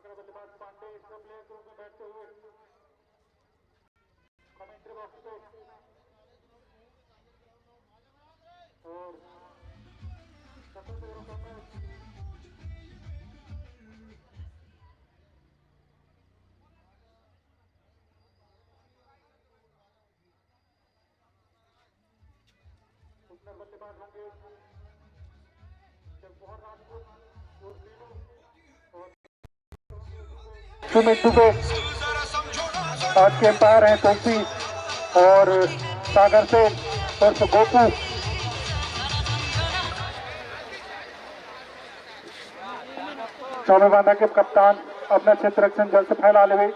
बल्लेबाज पांडे सब player group में बैठते हुए कमेंट्री बॉक्स पे और सतत ओवरों का मैच ओपनर बल्लेबाज होंगे जगमोहन राजपूत और सीनू और सुमित दुबे। आज के अंपायर हैं तुलसी और सागर से और गोपू। चौबे बांधा के कप्तान अपना क्षेत्र रक्षण जल से फैला ले।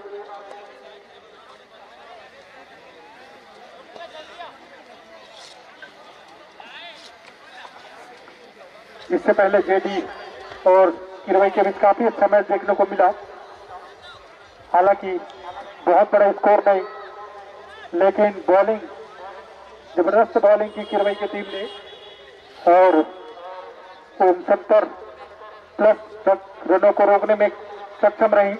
इससे पहले जेडी और किरवई के बीच काफी अच्छा मैच देखने को मिला। हालांकि बहुत बड़ा स्कोर नहीं, लेकिन बॉलिंग जबरदस्त बॉलिंग की किरवई की टीम ने और 69+ रनों को रोकने में सक्षम रही।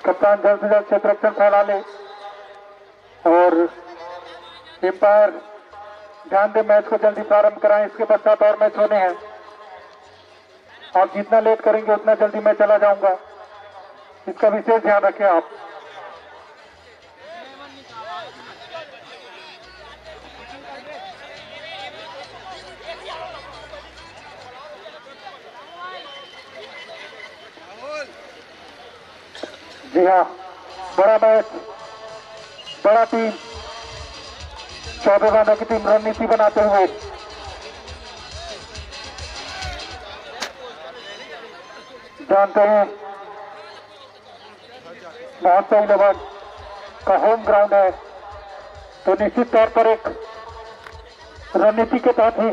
कप्तान जल्द से जल्द क्षेत्र रक्षण फैला ले और एम्पायर ध्यान दे मैच को जल्दी प्रारंभ कराएं। इसके पश्चात और मैच होने हैं। आप जितना लेट करेंगे उतना जल्दी मैं चला जाऊंगा, इसका विशेष ध्यान रखें आप। जी हाँ, बड़ा मैच, बड़ा टीम, चौबे बांधा की टीम रणनीति बनाते हुए जानते हैं महोत्सव 11 का होम ग्राउंड है, तो निश्चित तौर पर एक रणनीति के तहत ही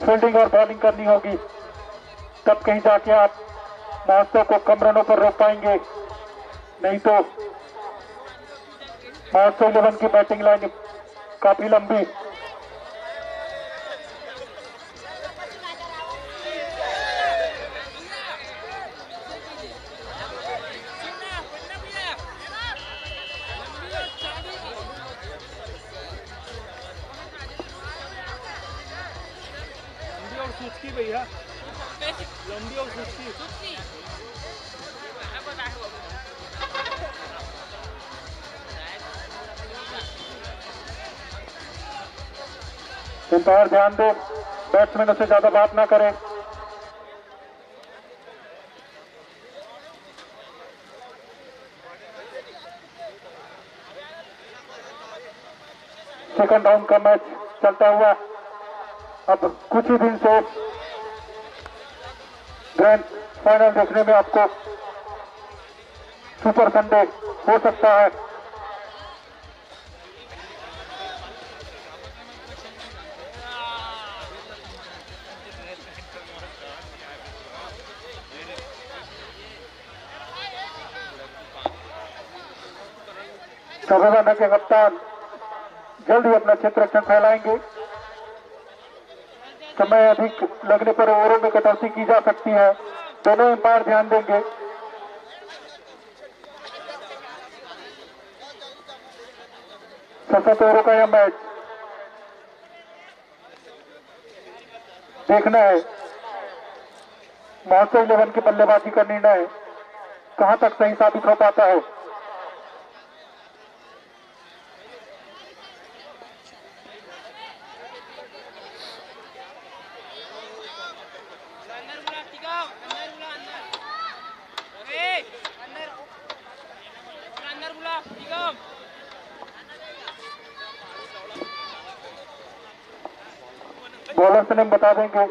फील्डिंग और बॉलिंग करनी होगी, तब कहीं जाके आप महोत्सव को कम रनों पर रोक पाएंगे। नहीं तो महोत्सव 11 की बैटिंग लाइन काफी लंबी। भैया लंबी और सुस्ती अंपायर ध्यान दे, बैट्समैनों से ज्यादा बात ना करें। सेकंड राउंड का मैच चलता हुआ अब कुछ ही दिन से ग्रैंड फाइनल देखने में आपको सुपर संडे हो सकता है। चौबे बांधा के कप्तान जल्द ही अपना क्षेत्र रक्षण फैलाएंगे। समय अधिक लगने पर ओवरों में कटौती की जा सकती है, दोनों अंपायर ध्यान देंगे। सशक्त ओवरों का यह मैच देखना है महोत्सव 11 की बल्लेबाजी का निर्णय कहां तक सही साबित हो पाता है। बॉलर से नेम बता देंगे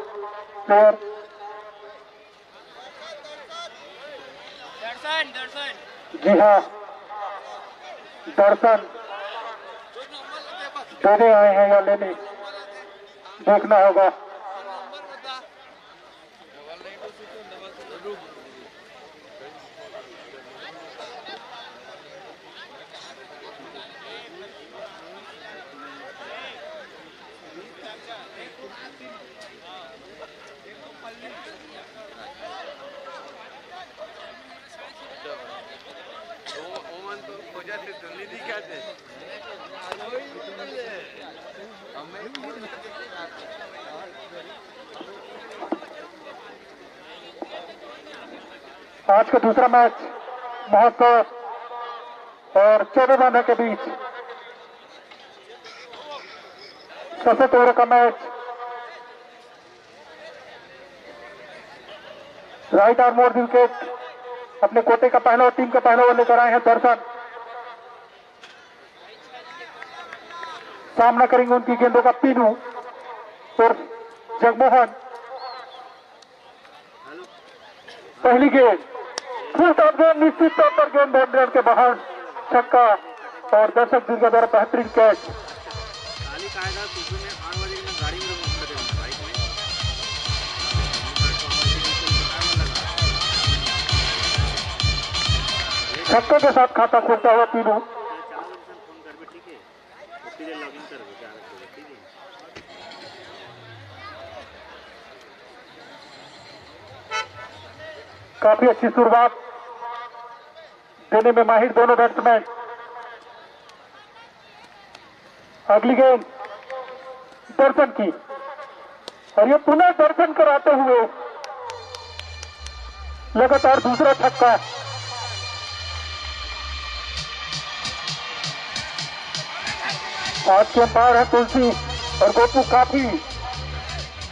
प्लेयर। जी हाँ, दर्शन देने आए हैं या लेने, देखना होगा। आज का दूसरा मैच महोत्सव और चौबेबांधा के बीच 67 ओवर का मैच। राइट आर्म मोड़ विकेट अपने कोटे का पहला और टीम का पहला ओवर लेकर आए हैं दर्शन। सामना करेंगे उनकी गेंदों का पीनू और जगमोहन। पहली गेंद फुल टॉप गेंद, निश्चित तौर पर गेंद बाउंड्री के बाहर, छक्का और दर्शक जी के द्वारा बेहतरीन कैच। छक्के के साथ खाता खोलता हुआ पीनू। काफी अच्छी शुरुआत देने में माहिर दोनों बैट्समैन। अगली गेंद दर्शन की और ये पुनः दर्शन कराते हुए लगातार दूसरा छक्का। आज के अंपायर है तुलसी और गोपू, काफी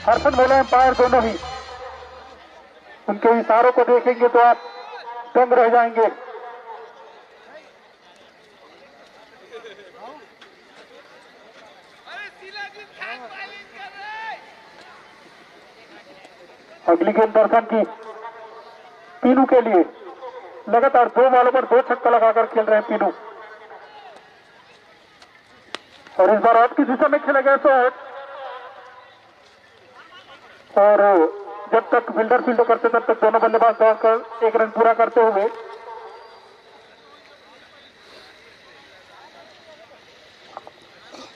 हर्षण बोले अंपायर दोनों ही। उनके इशारों को देखेंगे तो आप दंग रह जाएंगे। अगली गेंद दर्शन की पीनू के लिए। लगातार 2 बॉलों पर 2 छक्का लगाकर खेल रहे हैं पीनू और इस बार आउट की दिशा में खेला गया शॉट। और जब तक फील्डर फील्ड करते तब तक दोनों बल्लेबाज दौड़कर 1 रन पूरा करते हुए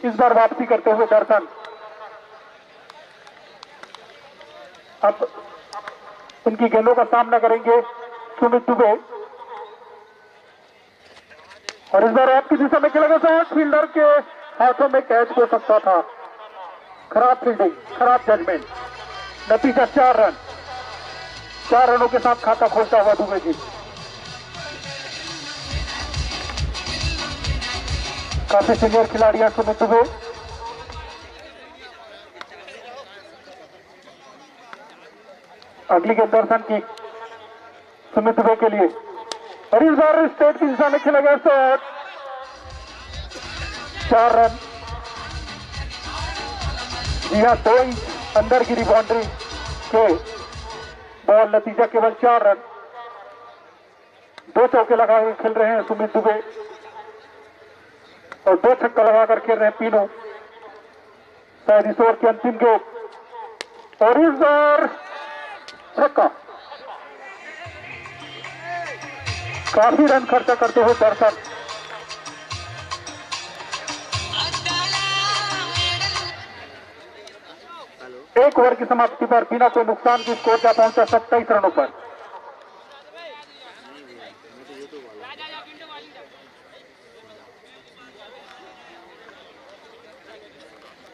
इस बार वापसी करते हुए दर्शन। अब उनकी गेंदों का सामना करेंगे सुमित दुबे और इस बार आपकी दिशा में खेला गया शॉट, फील्डर के हाथों में कैच हो सकता था। खराब फील्डिंग, खराब जजमेंट। नतीजा 4 रन। 4 रनों के साथ खाता खोलता हुआ दुबे जी। काफी सीनियर खिलाड़ी हैं सुमित दुबे। अगली गेंद दर्शन की सुमित दुबे के लिए और इस बार स्टेट की दिशा में खेला गया शॉट, 4 रन। जी हाँ, 2 इंच अंदर गिरी बाउंड्री के बॉल, नतीजा केवल 4 रन। 2 चौके लगाकर खेल रहे हैं सुमित दुबे और 2 छक्का लगाकर खेल रहे हैं पीनू। शायद इस ओवर की अंतिम गेंद और इस बार छक्का। काफी रन खर्चा करते हुए दर्शन। एक ओवर की समाप्ति पर बिना कोई नुकसान की स्कोर जा पहुंचा 27 रनों पर।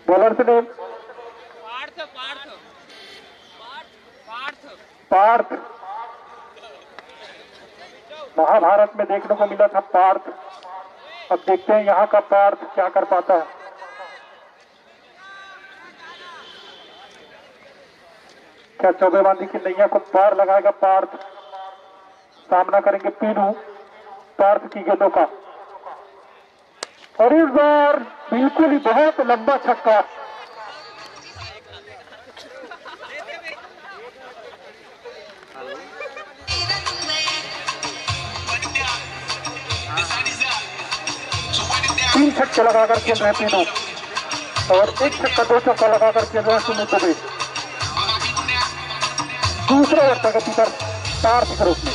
बॉलर्स ने पार्थ, महाभारत में देखने को मिला था पार्थ। अब देखते हैं यहाँ का पार्थ क्या कर पाता है। क्या चौबेबांधी की नैया को पार लगाएगा पार्थ। सामना करेंगे पीनू पार्थ की गेंदों का और इस बार बिल्कुल ही बहुत लंबा छक्का। तीन छक्के लगाकर खेल रहे हैं पीनू और 1 छक्का 2 चौका लगाकर खेल रहे हैं सुमित दुबे। दूसरे ओवर प्रगति पर पार्थ के रूप में।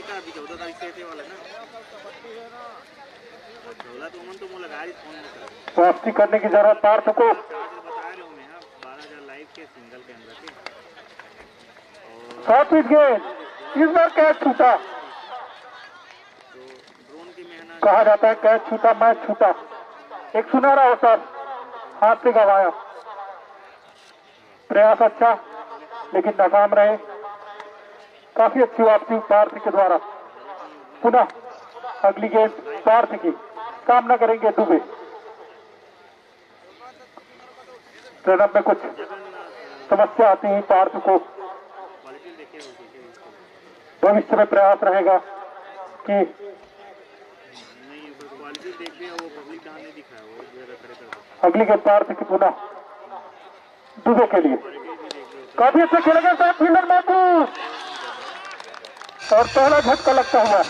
अभी 14 तारीख से वाला ना 14 तो मन तो मुझे गाड़ी फोन वापसी करने की जरूरत पार्थ को। बता रहा हूँ मैं, 12,000 लाइव के सिंगल कैमरा के शॉर्ट पिच गेंद, इस बार कैच छूटा। तो ड्रोन की मेहनत कहा जाता है कैच छूटा मैच छूटा। एक सुनहरा अवसर हाथ से गवाया। प्रयास अच्छा लेकिन नाकाम रहे। काफी अच्छी वापसी पार्थ के द्वारा। पुनः अगली गेंद पार्थ की, सामना करेंगे दुबे। रनअप में कुछ समस्या आती है पार्थ को। क्वालिटी देखे हो भविष्य में प्रयास रहेगा कि नहीं, क्वालिटी देख लिया, वो पब्लिक कहाँ नहीं दिखाया, वो एक जगह खड़े कर सकता अगली गेंद पार्थ की पुनः दुबे के लिए। क्वालिटी भी देख लो। काफी अच्छा खेला गया साथ फील्डर महफूज और पहला झटका लगता हुआ।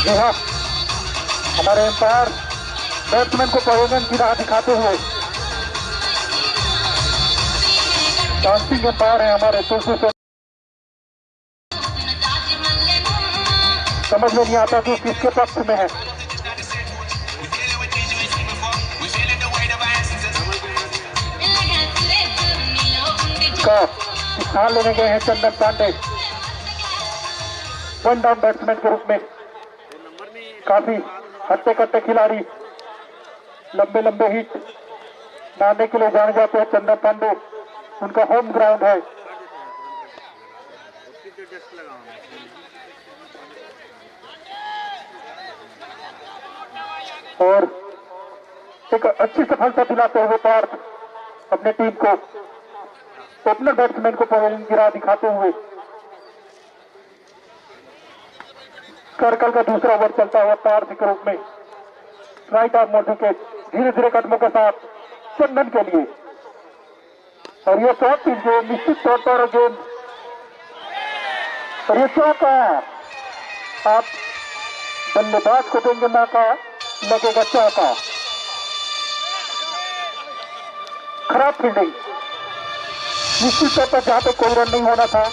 जी हाँ, हमारे एम्पायर बैट्समैन को प्रयोजन की राह दिखाते हुए डांसिंग एम्पायर है हमारे तुलसी से। समझ में नहीं आता कि किसके पक्ष में है। का स्थान लेने गए हैं चंदन पांडे वन डाउन बैट्समैन के रूप में। काफी हट्टे कट्टे खिलाड़ी, लंबे लंबे हिट मारने के लिए जाने जाते हैं चंदन पांडे। उनका होम ग्राउंड है। और एक अच्छी सफलता दिलाते हुए पार्थ अपने टीम को, ओपनर बैट्समैन को पवेलियन की राह दिखाते हुए सर्कल का दूसरा ओवर चलता हुआ पार्थ के रूप में। राइट आर्म मोड़ विकेट धीरे धीरे कदमों के साथ चंदन के लिए। और ये शॉर्ट पिच गेंद निश्चित तौर पर गेंद, और ये चौका आप बल्लेबाज को देंगे मौका, लगेगा चौका। खराब फील्डिंग, निश्चित तौर पर जहां पे कोई रन नहीं होना था,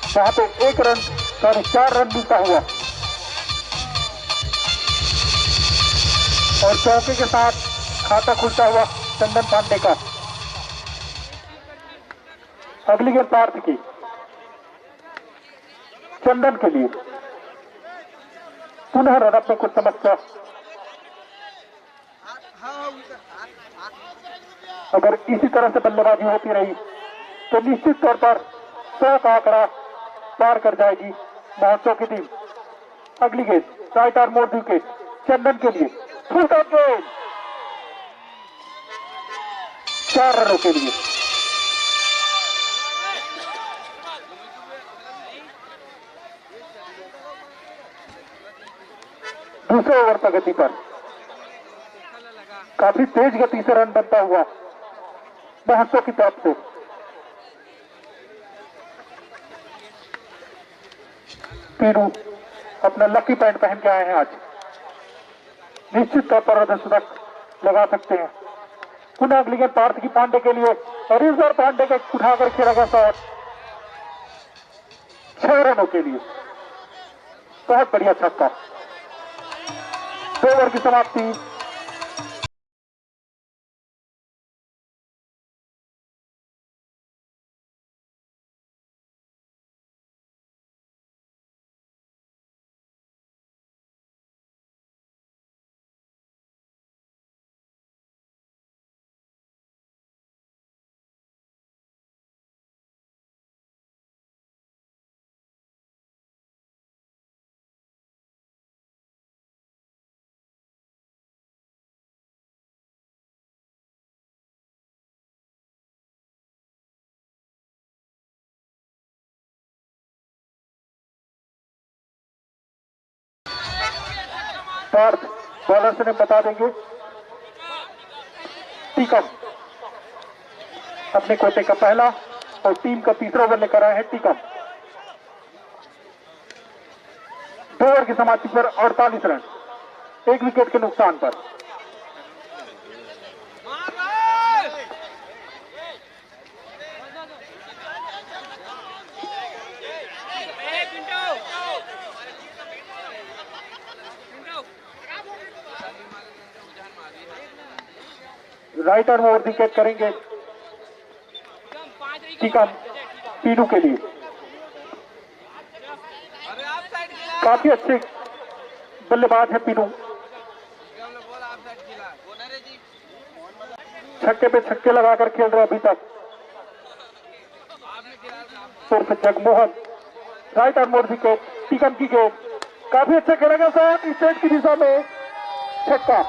जहां पे 1 रन सॉरी 4 रन मिलता हुआ और चौके के साथ खाता खुलता हुआ चंदन पांडे का। अगली गेंद पार्थ की, चंदन के लिए। पुनः रनअप में कुछ समस्या। अगर इसी तरह से बल्लेबाजी होती रही तो निश्चित तौर पर 100 का आंकड़ा पार कर जाएगी महोत्सव की टीम। अगली गेंद राइट आर्म मोड़ विकेट चंदन के लिए, फुल टॉप गेंद 4 रनों के लिए। दूसरे ओवर प्रगति पर काफी तेज गति से रन बनता हुआ महोत्सव की तरफ से। पीरू अपना लकी पैंट पहन के आए हैं आज। निश्चित तौर पर अर्धशतक लगा सकते हैं। पुनः अगली गेंद पार्थ की पांडे के लिए, और इस बार पांडे का उठाकर खेला गया शॉट 6 रनों के लिए। बहुत बढ़िया छक्का। 2 ओवर की समाप्ति। पार्थ बॉलर से बता देंगे टीकम अपने कोटे का पहला और टीम का तीसरा ओवर लेकर आए हैं टीकम। 2 ओवर की समाप्ति पर 48 रन, 1 विकेट के नुकसान पर। राइट आर्म ओवर विकेट करेंगे टीकम पीनू के लिए। काफी अच्छे बल्लेबाज है पीनू, छक्के पे छक्के लगाकर खेल रहे अभी तक। उर्फ Jagmohan, right arm over wicket Tikam की गेंद, काफी अच्छा खेलेगा सर, स्ट्रेट की दिशा में छक्का।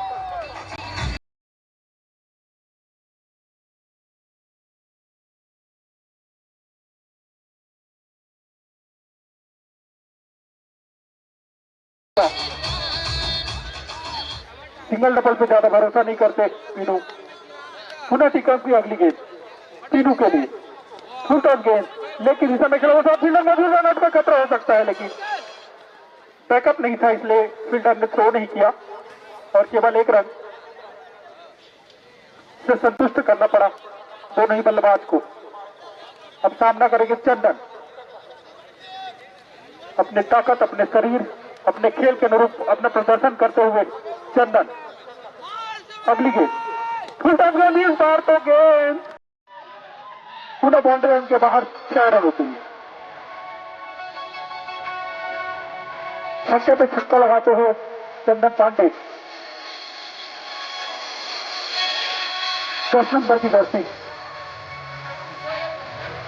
सिंगल डबल पे ज्यादा भरोसा नहीं करते पीनू। पुनः टीकम की अगली गेंद पीनू के लिए, फुल टॉस गेंद, लेकिन इस समय खेला फील्डर मौजूद, रन आउट का खतरा हो सकता है, लेकिन बैकअप नहीं था इसलिए फील्डर ने थ्रो नहीं किया और केवल एक रन से संतुष्ट करना पड़ा दोनों ही बल्लेबाज को। अब सामना करेंगे चंदन, अपने ताकत, अपने शरीर, अपने खेल के अनुरूप अपना प्रदर्शन करते हुए चंदन। अगली गेंद फुल टॉस गेंद, इस बार तो गेंद पुनः बाउंड्री लाइन के बाहर 6 रन होती है। छक्के पे छक्का लगाते हुए चंदन पांडे, 10 नंबर की जर्सी,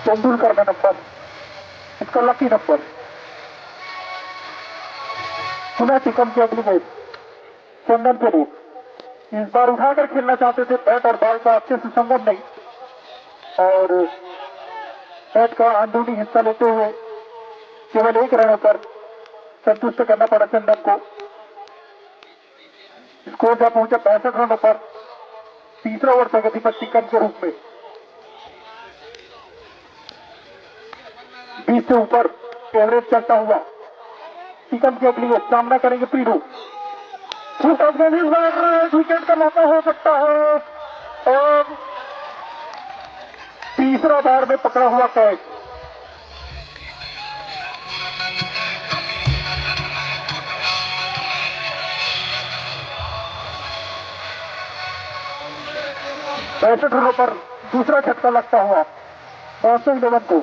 तेंदुलकर का नंबर, इसका लकी नंबर। पुनः टीकम की अगली गेंद चंदन के लिए, इस बार उठाकर खेलना चाहते थे, बैट और बॉल का अच्छे से संगम नहीं और बैट का अंदरूनी हिस्सा लेते हुए केवल एक रनों पर संतुष्ट करना पड़ा चंदन को। स्कोर जब पहुंचा 65 रनों पर, तीसरा ओवर प्रगति पर टीकम के रूप में 20 से ऊपर एवरेज चलता हुआ टीकम के अगली गेंद, सामना करेंगे पीनू। विकेट का मौका हो सकता है और तीसरा बार में पकड़ा हुआ कैच। पैंसठ रनों पर दूसरा झटका लगता हुआ बॉस्टन 11 को।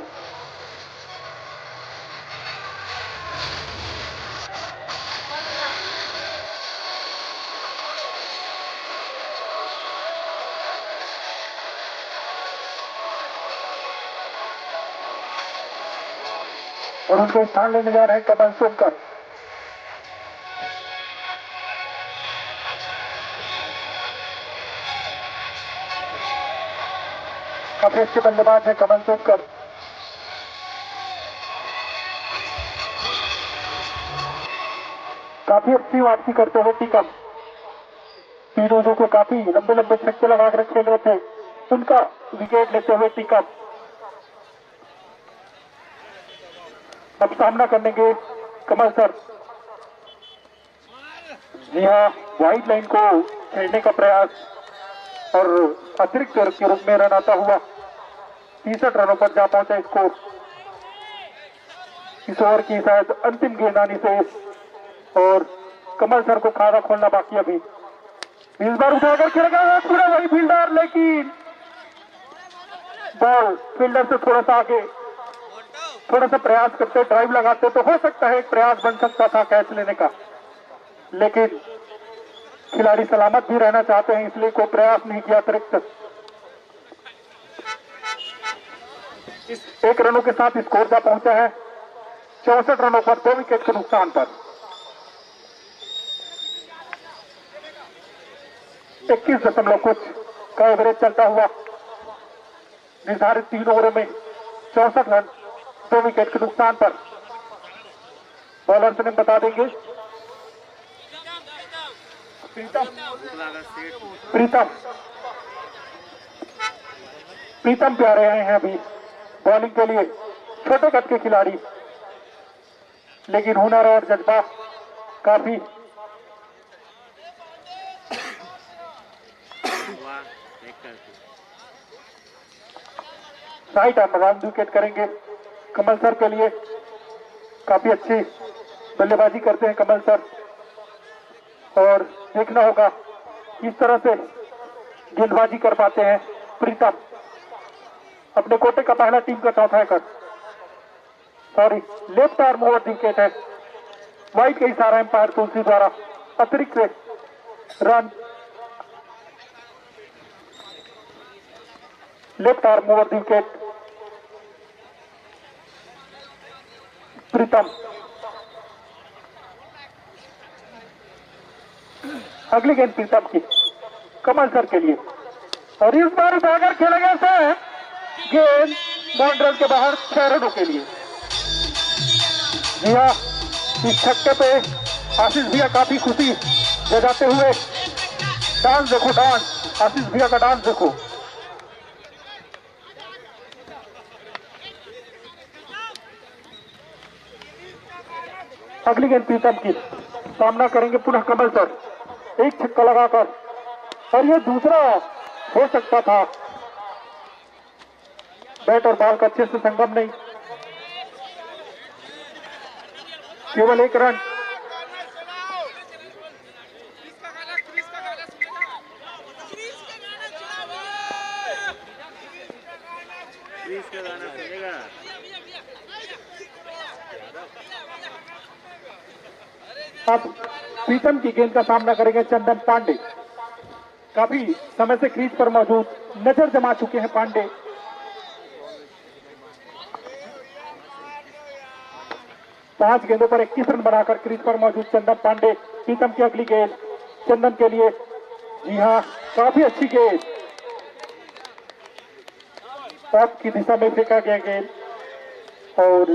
और उनको स्थान लेने जा रहे हैं कमल सोनकर। काफी अच्छे बल्लेबाज है कमल सोनकर। काफी अच्छी वापसी करते हुए टीकम, पीनू को काफी लंबे लंबे छक्के लगाकर खेल रहे थे, उनका विकेट लेते हुए टीकम। अब सामना करने के कमल सर। जी हाँ, वाइड लाइन को खेलने का प्रयास और अतिरिक्त के रूप में रन आता हुआ 63 रनों पर जा पहुंचा स्कोर। इस ओवर की शायद अंतिम गेंदबाजी से और कमल सर को खाना खोलना बाकी अभी। इस बार उठाकर खेलेगा पूरा वही फील्डर, लेकिन बॉल फील्डर से थोड़ा सा आगे, थोड़ा सा प्रयास करते, ड्राइव लगाते तो हो सकता है एक प्रयास बन सकता था कैच लेने का, लेकिन खिलाड़ी सलामत भी रहना चाहते हैं इसलिए कोई प्रयास नहीं किया अतिरिक्त। इस 1 रनों के साथ स्कोर जा पहुंचा है 64 रनों पर 2 विकेट के नुकसान पर। 21 दशमलव कुछ का एवरेज चलता हुआ निर्धारित 3 ओवरों में 64 रन 2 विकेट के नुकसान पर। बॉलर से बता देंगे प्रीतम प्यारे आए हैं अभी बॉलिंग के लिए। छोटे कद के खिलाड़ी, लेकिन हुनर और जज्बा काफी। राइट आर्म रन विकेट करेंगे कमल सर के लिए। काफी अच्छी बल्लेबाजी करते हैं कमल सर और देखना होगा किस तरह से गेंदबाजी कर पाते हैं प्रीतम। अपने कोटे का पहला टीम का चौथा wicket, sorry left arm over wicket है। वाइड का इशारा एम्पायर तुलसी द्वारा। अतिरिक्त run left arm over wicket Pritam. अगली गेंद प्रीतम की कमल सर के लिए, और इस बार उठाकर खेला गया है गेंद बाउंड्री के बाहर 6 रनों के लिए। जी हाँ, इस छक्के पे आशीष भैया काफी खुशी जगाते हुए, डांस देखो डांस, आशीष भैया का डांस देखो। अगली गेंद प्रीतम की, सामना करेंगे पुनः कमल सर, एक छक्का लगाकर, और ये दूसरा हो सकता था। बैट और बॉल का अच्छे से संगम नहीं, केवल 1 रन। क्रीज का गाना सुनेगा। अब प्रीतम की गेंद का सामना करेंगे चंदन पांडे। काफी समय से क्रीज पर मौजूद, नजर जमा चुके हैं पांडे। पांच गेंदों पर 21 रन बनाकर क्रीज पर मौजूद चंदन पांडे। प्रीतम की अगली गेंद चंदन के लिए, जी हाँ काफी अच्छी गेंद, टॉप की दिशा में फेंका गया गेंद, और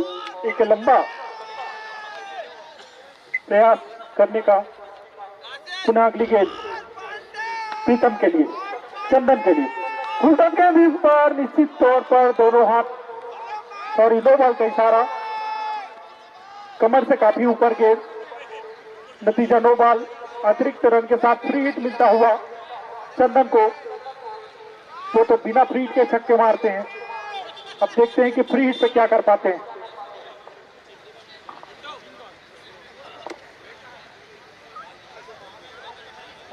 एक लंबा प्रयास करने का। पुनः अगली गेंद प्रीतम के लिए, चंदन के लिए, घुटन गेंद इस बार निश्चित तौर पर दोनों हाथ, सॉरी नो बॉल का इशारा, कमर से काफी ऊपर गेंद, नतीजा नो बॉल। अतिरिक्त रन के साथ फ्री हिट मिलता हुआ चंदन को। वो तो बिना फ्री हिट के छक्के मारते हैं, अब देखते हैं कि फ्री हिट पे क्या कर पाते हैं।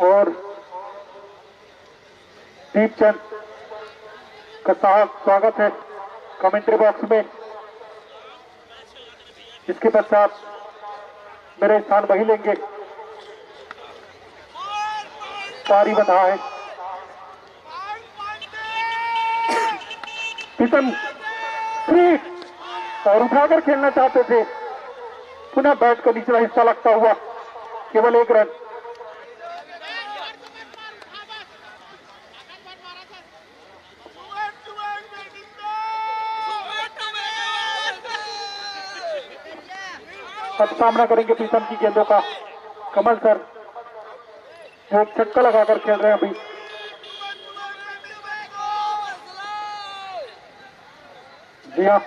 और दीपचंद का स्वागत है कमेंट्री बॉक्स में। इसके पश्चात मेरे स्थान वही लेंगे, पारी बंधा है। प्रीतम फ्री और उठाकर खेलना चाहते थे, पुनः बैट का निचला हिस्सा लगता हुआ, केवल 1 रन। अब सामना करेंगे प्रीतम की गेंदों का कमल सर, जो एक छक्का लगाकर खेल रहे हैं अभी। जी हाँ,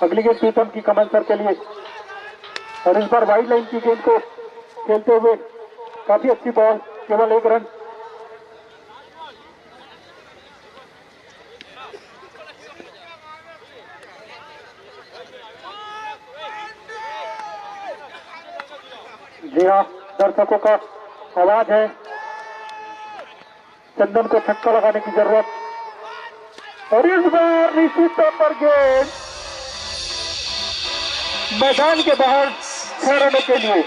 अगली गेंद प्रीतम की कमल सर के लिए, और इस बार वाइड लाइन की गेंद को खेलते हुए काफी अच्छी बॉल, केवल 1 रन। जी हाँ, दर्शकों का आवाज है, चंदन को छक्का लगाने की जरूरत, और इस बार निश्चित तौर पर गेंद मैदान के बाहर 6 रनों के लिए।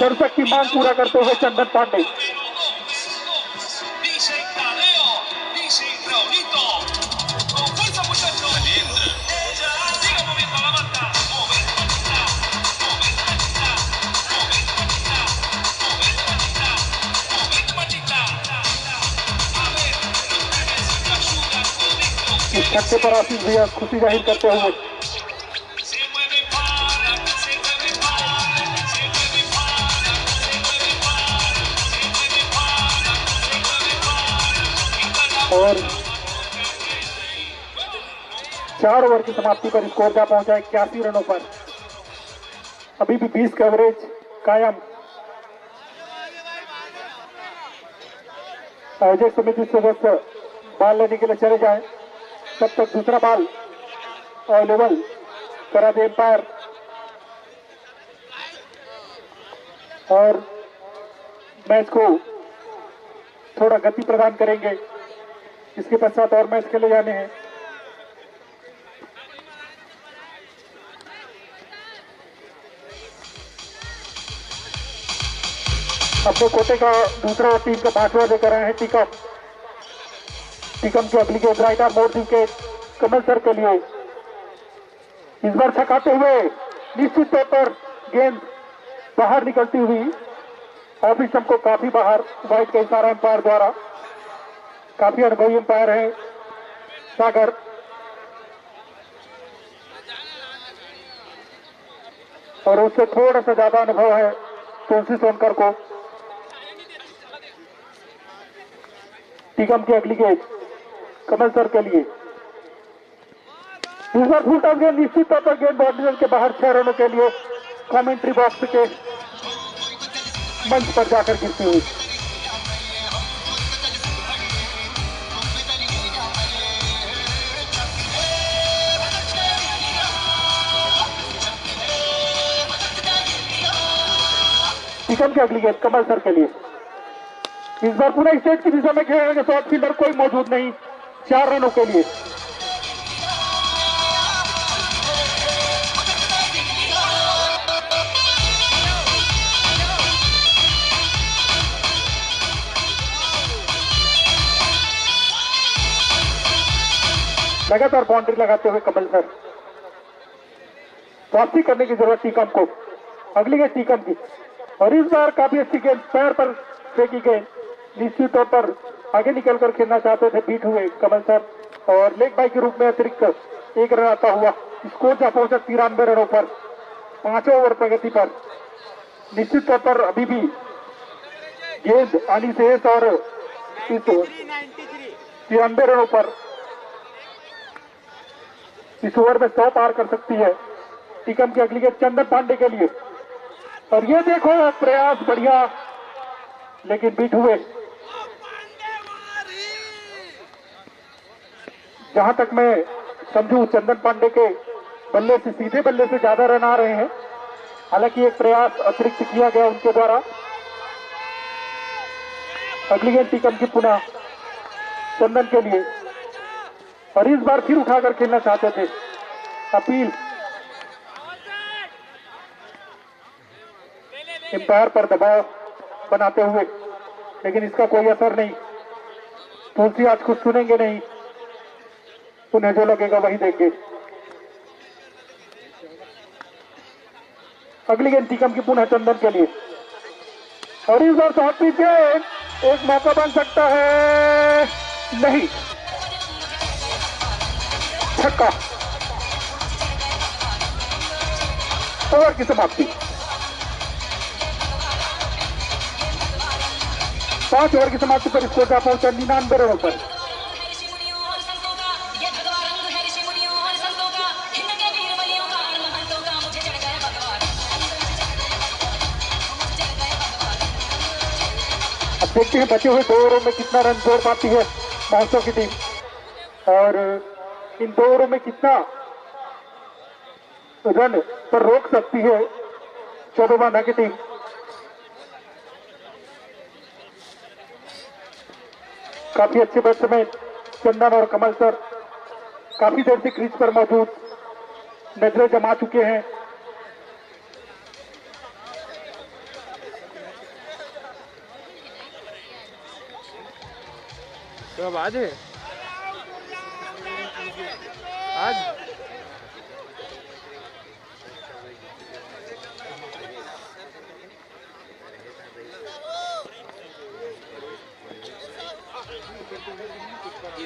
दर्शक की मांग पूरा करते हुए चंदन पांडे। इस छक्के पर आशीष भैया खुशी जाहिर करते हुए। और 4 ओवर की समाप्ति पर स्कोर जा पहुंचा 81 रनों पर। अभी भी 20 का एवरेज कायम। आयोजक समिति सदस्य बॉल लेने के लिए चले जाएं, तब तक दूसरा बॉल अवेलेबल करा दे एम्पायर, और मैच को थोड़ा गति प्रदान करेंगे। इसके पश्चात और मैच खेले जाने हैं। अपने कोटे का दूसरा टीम का 5वां लेकर आए हैं टीकम। टीकम की अगली गेंद राइट आर्म मोड़ के कमल सर के लिए, इस बार छकाते हुए निश्चित तौर पर गेंद बाहर निकलती हुई ऑफिसम को काफी बाहर, वाइट का इशारा अंपायर द्वारा। काफी अनुभवी अंपायर है सागर। और उससे थोड़ा सा ज्यादा अनुभव है तुलसी सोनकर को। टीकम की अगली गेंद कमल सर के लिए, इस बार फुल टॉस गेंद निश्चित तौर पर गेंद बाउंड्री के बाहर 6 रनों के लिए कमेंट्री बॉक्स के मंच पर जाकर गिरती हुई। टीकम की अगली गेंद कमल सर के लिए, इस बार पूरा स्टेट की दिशा में खेलेंगे। शॉर्ट फील्डर कोई मौजूद नहीं, 4 रनों के लिए। लगातार बाउंड्री लगाते हुए कमल सर, वापसी करने की जरूरत टीकम को। अगली गेंद टीकम की, और इस बार काफी अच्छी गेंद पैर पर फेंकी गेंद, निश्चित तौर पर आगे निकलकर खेलना चाहते थे, बीट हुए कमल सर। और लेग बाई के रूप में अतिरिक्त 1 रन आता हुआ स्कोर जा पहुंचा 93 रनों पर, 5वें ओवर प्रगति पर। निश्चित तौर पर अभी भी गेंद आनी शेष और इस 93 रनों पर इस ओवर में 100 पार कर सकती है। टीकम की अगली गेंद चंदन पांडे के लिए, और ये देखो प्रयास बढ़िया, लेकिन बीट हुए। जहां तक मैं समझूं चंदन पांडे के बल्ले से, सीधे बल्ले से ज्यादा रन आ रहे हैं। हालांकि एक प्रयास अतिरिक्त किया गया उनके द्वारा। अगली गेंद टीकम की पुनः चंदन के लिए, और इस बार फिर उठाकर खेलना चाहते थे। अपील एम्पायर पर दबाव बनाते हुए, लेकिन इसका कोई असर नहीं। तुलसी आज कुछ सुनेंगे नहीं, उन्हें जो लगेगा वही देंगे। अगली गेंद टीकम की पुनः चंदन के लिए, और इस बार शॉर्ट पिच एक मौका बन सकता है, नहीं, छक्का। ओवर की समाप्ति। 5 ओवर की समाप्ति पर स्कोर जा पहुंचा 99 रनों पर। अब देखते हैं बचे हुए 2 ओवरों में कितना रन जोड़ पाती है महोत्सव की टीम, और इन 2 ओवरों में कितना रन पर रोक सकती है चौबेवाना की टीम। काफी अच्छे बैट्समैन चंदन और कमल सर काफी देर से क्रीज पर मौजूद, नजरें जमा चुके हैं। तो अब आज है, आज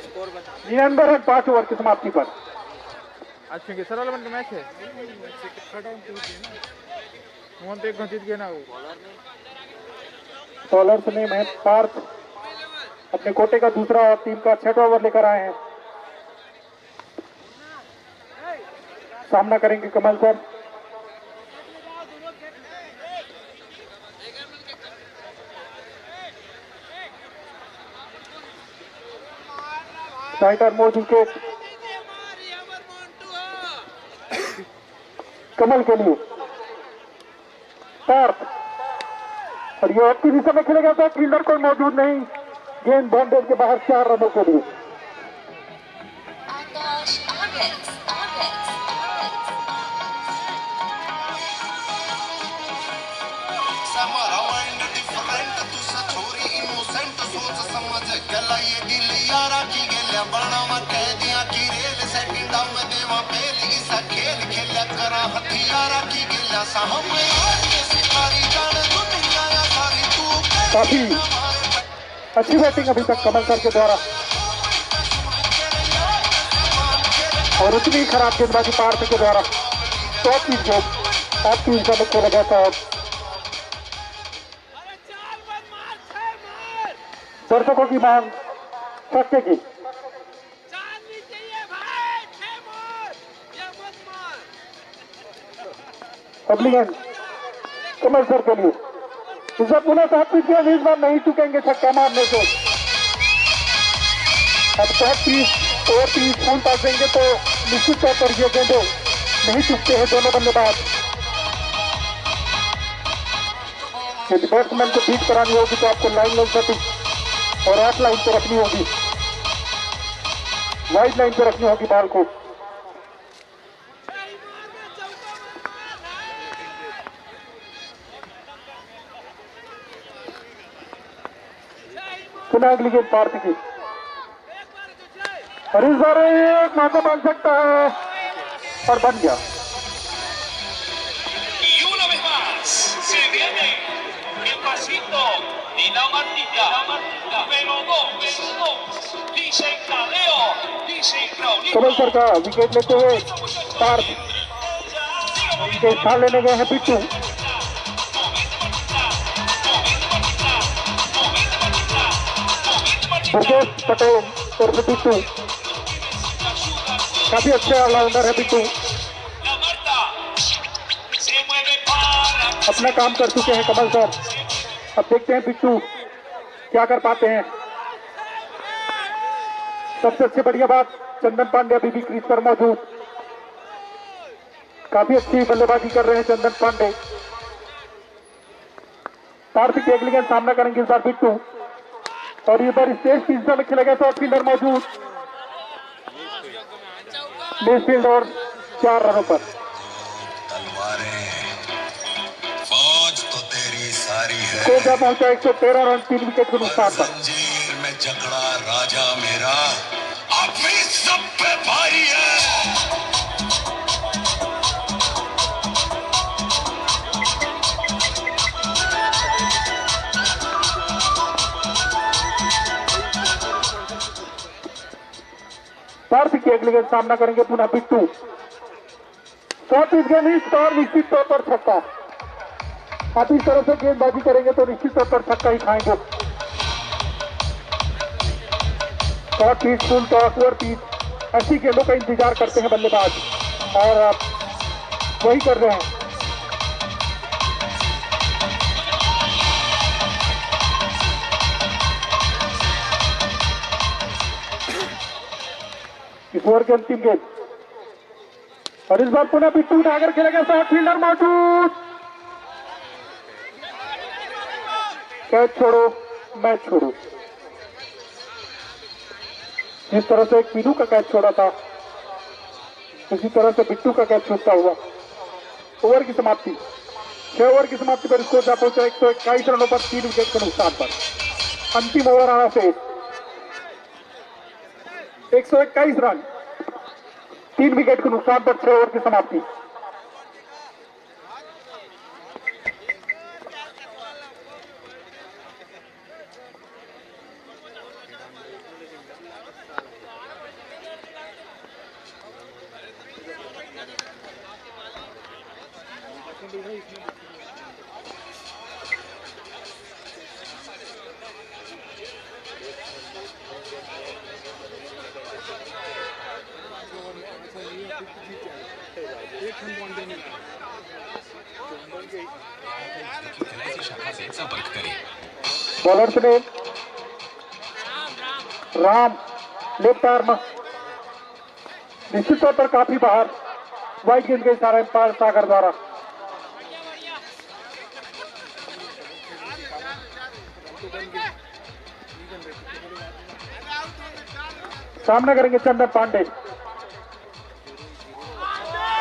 स्कोर बता 99 रन 5 ओवर की समाप्ति पर। आज फिंगेसर वाला का मैच है। मोहन तो एक घंटे जीत गया ना वो। बॉलर्स ने मैच पार्थ अपने कोटे का दूसरा और टीम का 6वां ओवर लेकर आए हैं। सामना करेंगे कमल सर। राइटर मोड़ विकेट कमल के लिए, पार्थ, और ये आपकी दिशा में खेलेगा तो फील्डर कोई मौजूद नहीं, गेंद बाउंड्री के बाहर 4 रनों के लिए। काफी अच्छी बैटिंग अभी तक कमल सर के द्वारा, और उतनी ही खराब गेंदबाजी पार्थ के द्वारा। टॉप पीस गेंद आप तीन का मुख्य लगा था। दर्शकों की मांग छक्के की। अगली गेंद कमल सर के लिए। इस बार पुनः 7 पीस गेंद, इस बार नहीं चुकेंगे छक्का मारने से। अब टॉप पीस और पीस फुल पास देंगे तो निश्चित तौर पर ये गेंदे नहीं चुकते हैं दोनों बल्लेबाज। यदि बैट्समैन को बीट करानी होगी तो आपको लाइन सेटिंग और 8 लाइन पे रखनी होगी, वाइड लाइन पे रखनी होगी बॉल को। पुनः अगली गेंद पार्थ की, और इस बार एक मौका बन सकता है और बन गया। कमल सर का विकेट लेते हुए पार्थ के स्थान लेने गए हैं पिट्टू। भूपेश पटेल और पिट्टू, काफी अच्छे ऑलराउंडर है पिट्टू, अपना काम कर चुके हैं कमल सर। अब देखते हैं पिट्टू क्या कर पाते हैं। सबसे अच्छी बढ़िया बात, चंदन पांडे अभी भी क्रीज पर मौजूद, काफी अच्छी बल्लेबाजी कर रहे हैं चंदन पांडे। पार्थ की अगली गेंद सामना करेंगे इस बार पिट्टू, और ये बार स्टेज तीसरा में खेलेगा तो फील्डर मौजूद फील्ड और 4 रनों पर। फौज तो तेरी सारी है, स्कोर क्या पहुंचा 113 रन 3 विकेट के नुकसान पर। जंजीर में जकड़ा राजा मेरा अभी सब पे भारी है। पार्थ की अगली गेंद सामना करेंगे पुनः पिट्टू। 34 गेंद इस बार निश्चित तौर पर छक्का। आप इस तरह से गेंदबाजी करेंगे तो निश्चित तौर पर छक्का ही खाएंगे। Top piece, full toss, over piece, ऐसी गेंदों का इंतजार करते हैं बल्लेबाज, और आप वही कर रहे हैं। इस ओवर की अंतिम गेंद, और इस बार पुनः पिट्टू उठाकर खेलेगा, साथ फील्डर मौजूद। कैच छोड़ो मैच छोड़ो, जिस तरह से पीनू का कैच छोड़ा था उसी तरह से बिट्टू का कैच छूटता हुआ। ओवर की समाप्ति, 6 ओवर की समाप्ति पर स्कोर जा पहुंचा 121 रनों पर 3 विकेट के नुकसान पर। अंतिम ओवर आना से 121 रन 3 विकेट के नुकसान पर 6 ओवर की समाप्ति। बॉलर्स ने राम लेफ्ट आर्म निश्चित तौर पर काफी बाहर, वाइड गेंद के इशारे अंपायर सागर द्वारा। सामना करेंगे चंदन पांडे।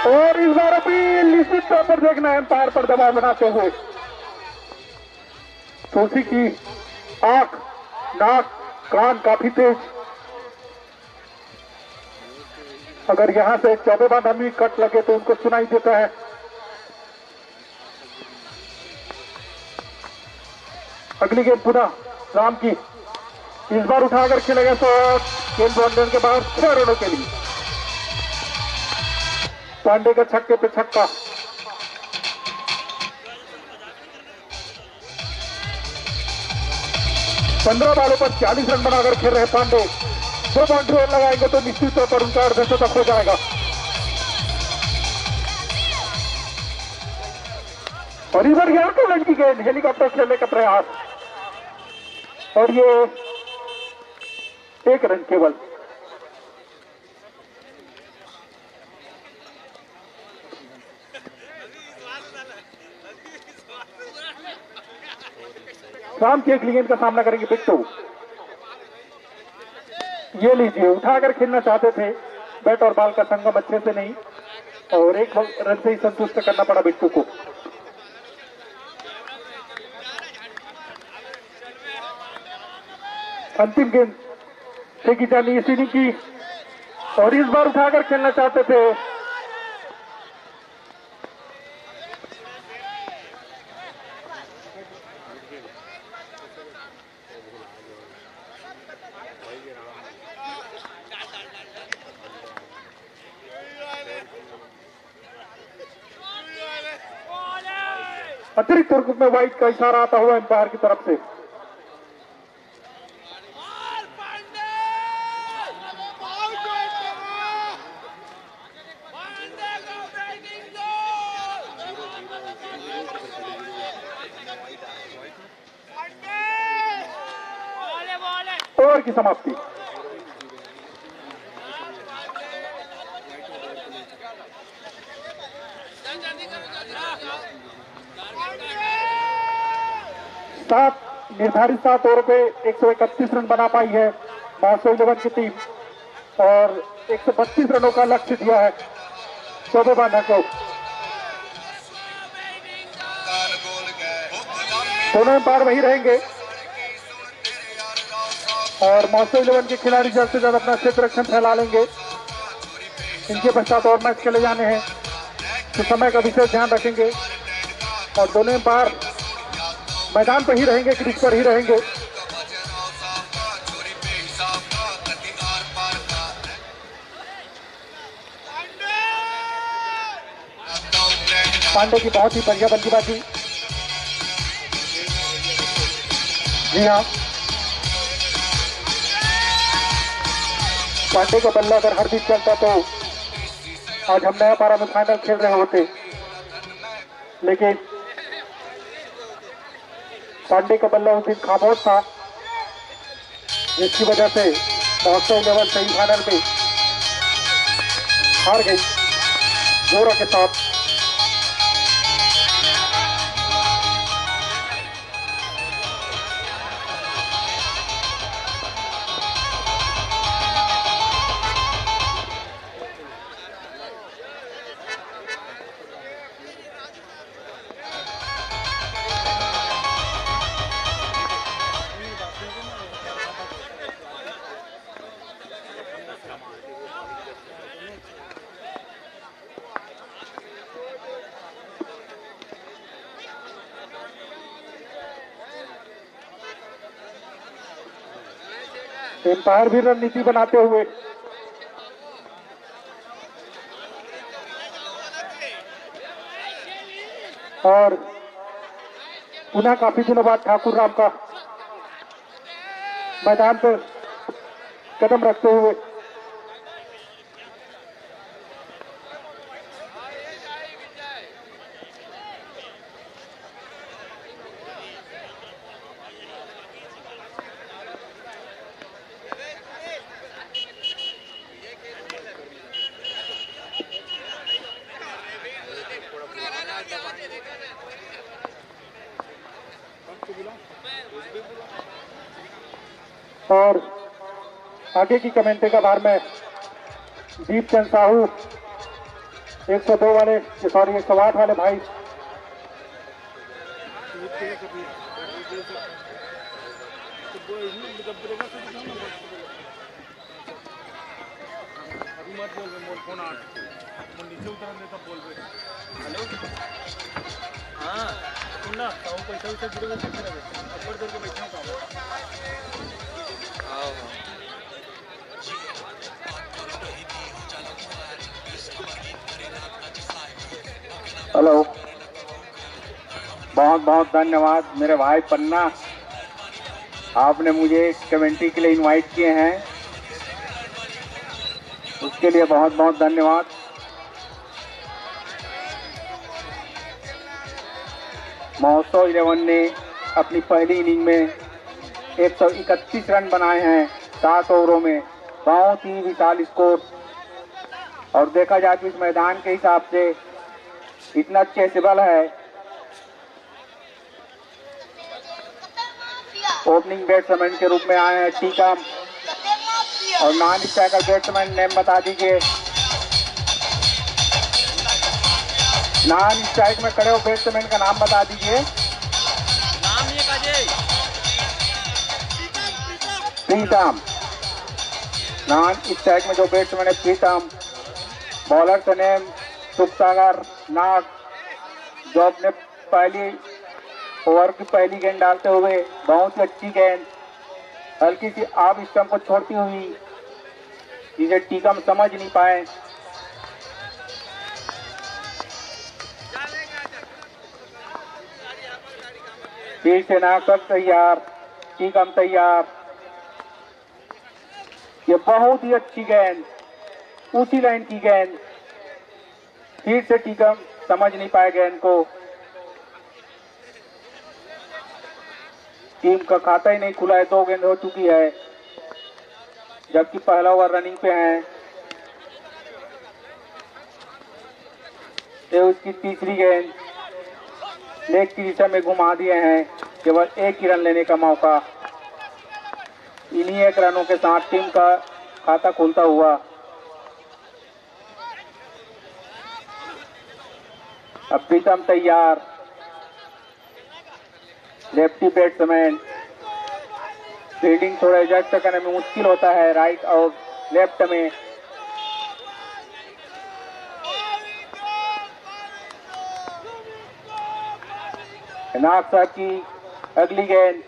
और इस बार अपील निश्चित तौर पर देखना है एम्पायर पर दबाव बनाते हुए। तुलसी की आंख, नाक, कान काफी तेज। अगर यहां से 14 बार आदमी कट लगे तो उनको सुनाई देता है। अगली गेंद पुनः राम की, इस बार उठाकर खेलेगा शॉट, गेंद बाउंड्री के बाहर 6 रनों के लिए। पांडे का छक्के पे छक्का। पंद्रह बालों पर 40 रन बनाकर खेल रहे पांडे। 2 बाउंड्री और लगाएंगे तो निश्चित तौर पर उनका अर्धशतक हो जाएगा। और इधर 11 रन की गेंद, हेलीकॉप्टर खेलने का प्रयास, और ये 1 रन केवल। राम की अगली गेंद का सामना करेंगे बिट्टू। ये लीजिए, उठाकर खेलना चाहते थे, बैट और बॉल का संगम अच्छे से नहीं, और 1 रन से ही संतुष्ट करना पड़ा बिट्टू को। अंतिम गेंद फेंकी जानी इसी की, और इस बार उठाकर खेलना चाहते थे। अतिरिक्त रूप में वाइड का इशारा आता हुआ एम्पायर की तरफ से। ओवर की समाप्ति। निर्धारित 7 ओवर पे 131 रन बना पाई है महोत्सव 11 की टीम, और 132 रनों का लक्ष्य दिया है 14 बांधा को। दोनों एम्पायर वही रहेंगे, और महोत्सव 11 के खिलाड़ी जल्द से जल्द अपना क्षेत्र रक्षण फैला लेंगे। इनके पश्चात और मैच खेले जाने हैं, तो समय का विशेष ध्यान रखेंगे, और दोनों एम्पायर मैदान पर ही रहेंगे, क्रीज पर ही रहेंगे। पांडे की बहुत ही बढ़िया बल्लेबाजी। जी हाँ, पांडे का बल्ला अगर हर दिन चलता तो आज हम नया पारा में फाइनल खेल रहे होते, लेकिन पांडे का बल्ला उस दिन खामोश था, जिसकी वजह से महोत्सव 11 सेमीफाइनल में हार गई जोरा के साथ। एम्पायर भी रणनीति बनाते हुए और पुनः काफी दिनों बाद ठाकुर राम का मैदान पर कदम रखते हुए और आगे की कमेंट्री का भार में दीपचंद साहू 102 वाले, सॉरी 108 वाले भाई। हेलो, बहुत बहुत धन्यवाद मेरे भाई पन्ना, आपने मुझे कमेंट्री के लिए इनवाइट किए हैं, उसके लिए बहुत बहुत धन्यवाद। महोत्सव 11 ने अपनी पहली इनिंग में 131 रन बनाए हैं 7 ओवरों में, बहुत ही विशाल स्कोर। और देखा जाए तो इस मैदान के हिसाब से इतना चेसेबल है। ओपनिंग बैट्समैन के रूप में आए हैं टीकम, और नॉन स्ट्राइकर बैट्समैन नेम बता दीजिए। नॉन स्ट्राइक में खड़े हो बैट्समैन का नाम बता दीजिए। प्रीतम, नॉन स्ट्राइक में जो बैट्समैन है प्रीतम। बॉलर का नेम सुखसागर नाग, जो अपने पहली ओवर की पहली गेंद डालते हुए बहुत ही अच्छी गेंद हल्की सी ऑफ स्टंप को छोड़ती हुई, जिसे टीकम समझ नहीं पाए। फिर से नाग तैयार, टीकम तैयार। ये बहुत ही अच्छी गेंद, ऊंची लाइन की गेंद। फिर से टीकम समझ नहीं पाए गेंद को। टीम का खाता ही नहीं खुला है, 2 गेंद हो चुकी है, जबकि पहला ओवर रनिंग पे है। ये उसकी तीसरी गेंद लेग की दिशा में घुमा दिए हैं, केवल 1 ही रन लेने का मौका। इन्हीं 1 रनों के साथ टीम का खाता खुलता हुआ। अब प्रीतम तैयार, लेफ्टी बैट्समैन। फील्डिंग थोड़ा एडजस्ट करने में मुश्किल होता है राइट और लेफ्ट में। नाग साहब की अगली गेंद,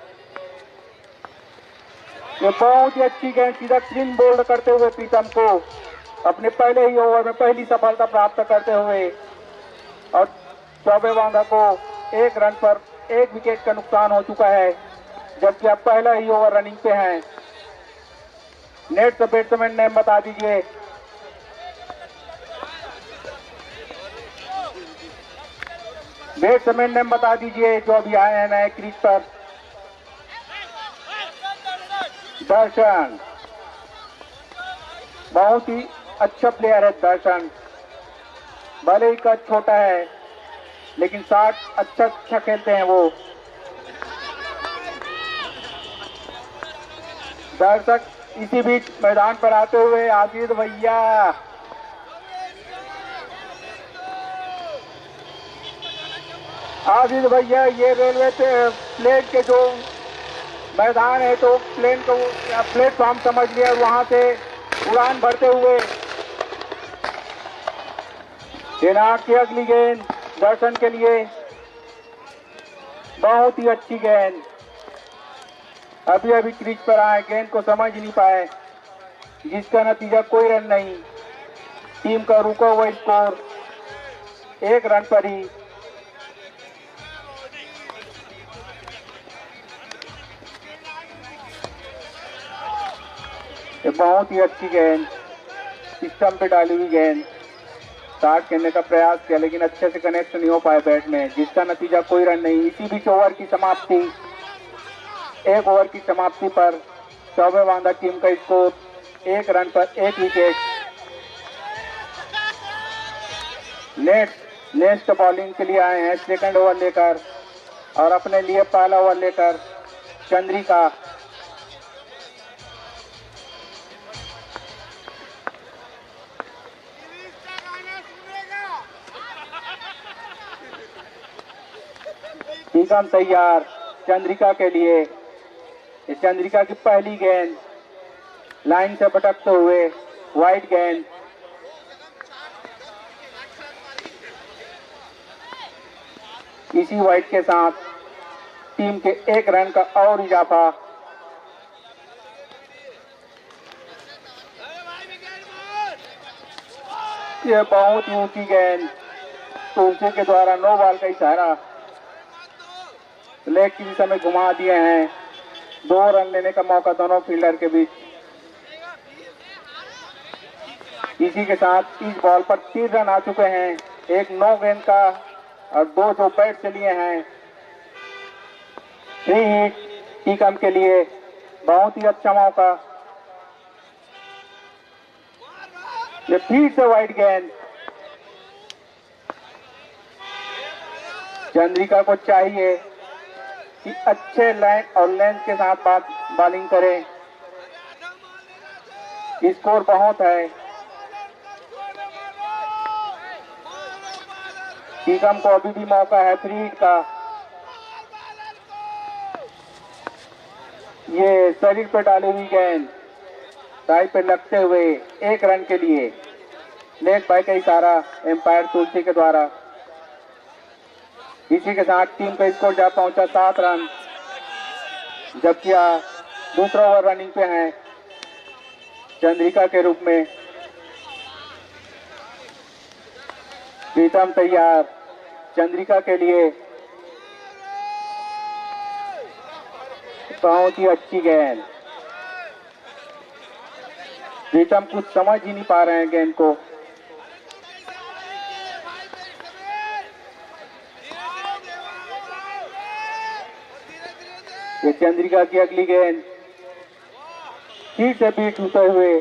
ये बहुत ही अच्छी गेंद, सीधा स्पिन बोल्ड करते हुए प्रीतम को अपने पहले ही ओवर में पहली सफलता प्राप्त करते हुए, और चौबे वांगा को 1 रन पर 1 विकेट का नुकसान हो चुका है, जबकि अब पहला ही ओवर रनिंग पे हैं। नेक्स्ट बैट्समैन नेम बता दीजिए। बैट्समैन नेम बता दीजिए जो अभी आए हैं नए क्रीज पर। दर्शन, बहुत ही अच्छा प्लेयर है दर्शन, भले ही कद छोटा है लेकिन शॉट अच्छा खेलते हैं वो। दर्शक इसी बीच मैदान पर आते हुए आदित्य भैया, आदित्य भैया, ये रेलवे प्लेन के जो मैदान है तो प्लेन को प्लेटफॉर्म समझ लिया, वहां से उड़ान भरते हुए दिनाक की अगली गेंद दर्शन के लिए, बहुत ही अच्छी गेंद। अभी अभी क्रीज पर आए, गेंद को समझ नहीं पाए, जिसका नतीजा कोई रन नहीं। टीम का रुका हुआ स्कोर 1 रन पर ही। ये बहुत ही अच्छी गेंद, स्टंप पे डाली हुई गेंद, स्टार्ट करने का प्रयास किया लेकिन अच्छे से कनेक्ट नहीं हो पाए बैट में, जिसका नतीजा कोई रन नहीं। इसी बीच ओवर की समाप्ति, 1 ओवर की समाप्ति पर चौबे वांदा टीम का स्कोर 1 रन पर 1 विकेट। नेक्स्ट बॉलिंग के लिए आए हैं सेकंड ओवर लेकर, और अपने लिए पहला ओवर लेकर चंद्रिका। टीकम तैयार चंद्रिका के लिए। ये चंद्रिका की पहली गेंद लाइन से भटकते हुए वाइड गेंद। इसी वाइड के साथ टीम के 1 रन का और इजाफा। यह बहुत ही ऊंची गेंद तुलसी के द्वारा नो बॉल का इशारा लेग की दिशा में घुमा दिए हैं। 2 रन लेने का मौका दोनों फील्डर के बीच। इसी के साथ इस बॉल पर 3 रन आ चुके हैं। एक 9 गेंद का और 2 जो बैट से लिए हैं। 3 हिट टीकम के लिए, बहुत ही अच्छा मौका। ये फिर से वाइड गेंद। चंद्रिका को चाहिए कि अच्छे लाइन और लेंथ के साथ बॉलिंग करें। स्कोर बहुत है। टीकम को अभी भी मौका है 3 हिट का। ये शरीर पर डाली हुई गेंद साइड पे लगते हुए 1 रन के लिए। लेग बाय का इशारा एम्पायर तुलसी के द्वारा। इसी के साथ टीम का स्कोर जा पहुंचा 7 रन, जबकि दूसरा ओवर रनिंग पे है चंद्रिका के रूप में। प्रीतम तैयार चंद्रिका के लिए। बहुत ही अच्छी गेंद। प्रीतम कुछ समझ ही नहीं पा रहे हैं गेंद को। ये चंद्रिका की अगली गेंद फिर से बीट होते हुए।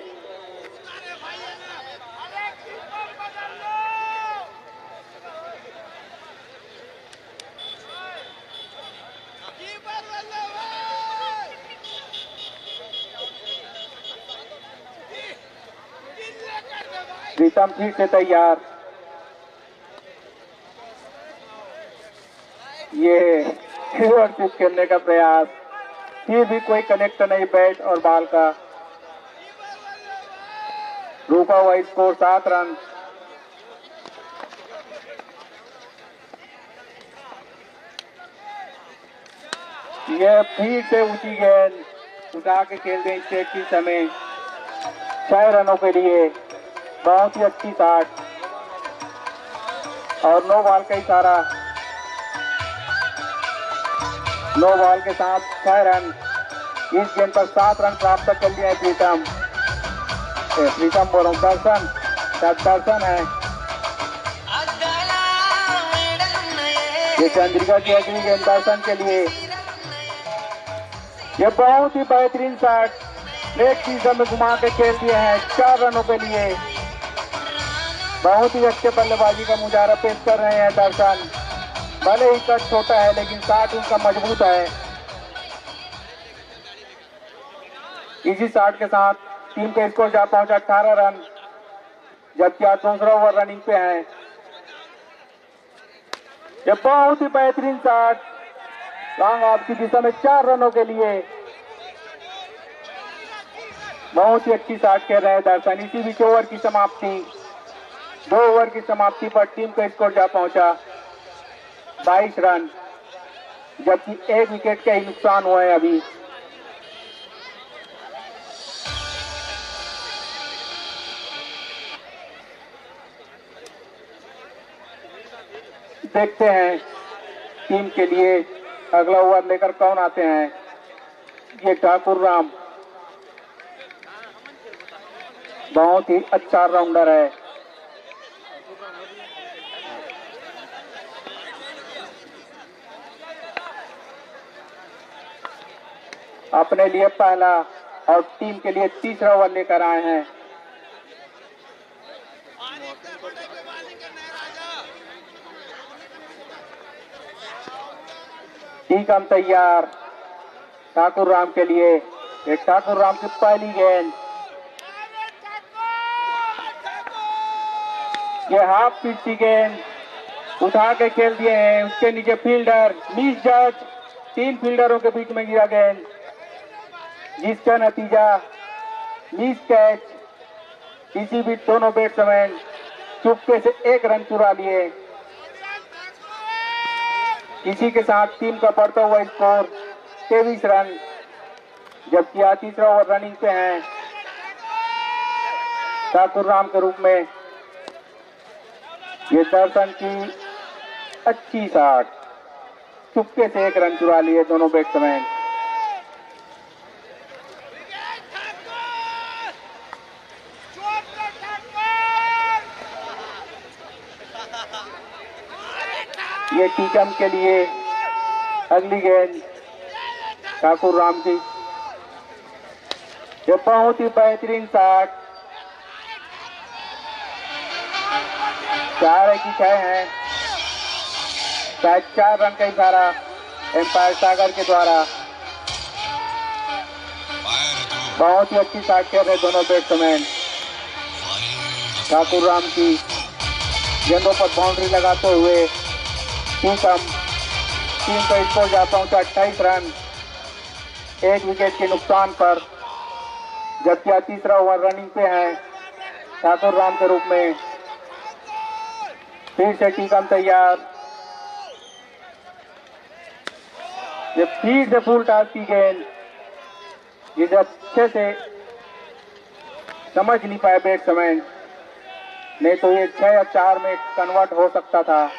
प्रीतम फिर से तैयार। ये रिवर्स खेलने का प्रयास, फिर भी कोई कनेक्ट नहीं बैट और बॉल का। रुका हुआ स्कोर 7 रन। यह फिर से ऊंची गेंद उठा के खेल दें स्टेट की समय। 6 रनों के लिए बहुत ही अच्छी शॉट और नो बॉल का इशारा। नो बॉल के साथ 6 रन। इस गेंद पर 7 रन प्राप्त कर लिया है प्रीतम। प्रीतम बोलो दर्शन है। ये चंद्रिका की अगली गेंद दर्शन के लिए। ये बहुत ही बेहतरीन शॉट लेग की दिशा में घुमा के खेल दिए हैं 4 रनों के लिए। बहुत ही अच्छे बल्लेबाजी का मुजाहरा पेश कर रहे हैं दर्शन। भले ही कद छोटा है लेकिन शॉट उनका मजबूत है। इसी शॉट के साथ टीम का स्कोर जा पहुंचा 18 रन, जबकि आज दूसरा ओवर रनिंग पे है। यह बहुत ही बेहतरीन शॉट लॉन्ग ऑफ की दिशा में 4 रनों के लिए। बहुत ही अच्छी शॉट खेल रहे हैं दर्शन। इसी बीच ओवर की समाप्ति, 2 ओवर की समाप्ति पर टीम का स्कोर जा पहुंचा 22 रन, जबकि 1 विकेट का ही नुकसान हुआ है अभी। देखते हैं टीम के लिए अगला ओवर लेकर कौन आते हैं। ये ठाकुर राम बहुत ही अच्छा राउंडर है। अपने लिए पहला और टीम के लिए तीसरा ओवर लेकर आए हैं। टीकम तैयार ठाकुर राम के लिए। ये ठाकुर राम की पहली गेंद। ये हाफ पिच की गेंद उठा के खेल दिए हैं। उसके नीचे फील्डर मिस जज, 3 फील्डरों के बीच में गिरा गेंद, जिसका नतीजा मिस कैच। इसी बीच दोनों बैट्समैन चुपके से 1 रन चुरा लिए। इसी के साथ टीम का बढ़ता हुआ स्कोर 23 रन, जबकि आज तीसरा ओवर रनिंग पे हैं ठाकुर राम के रूप में। ये दर्शन की अच्छी शॉट, चुपके से 1 रन चुरा लिए दोनों बैट्समैन। ये टीकम के लिए अगली गेंद ठाकुर राम की। ये बहुत ही बेहतरीन शॉट, 4 की 6 है, शायद 4 रन का इशारा एम्पायर सागर के द्वारा। बहुत ही अच्छी शॉट खेल रहे दोनों बैट्समैन। ठाकुर राम की गेंदों पर बाउंड्री लगाते हुए टीम का स्कोर जा पहुंचा 28 रन, 1 विकेट के नुकसान पर, जबकि तीसरा ओवर रनिंग पे है ठाकुर राम के रूप में। फिर से टीकम तैयार, ये फिर से फुल टॉस की गेंद, जिसे अच्छे से समझ नहीं पाए बैट्समैन, नहीं तो ये 6 या 4 में कन्वर्ट हो सकता था,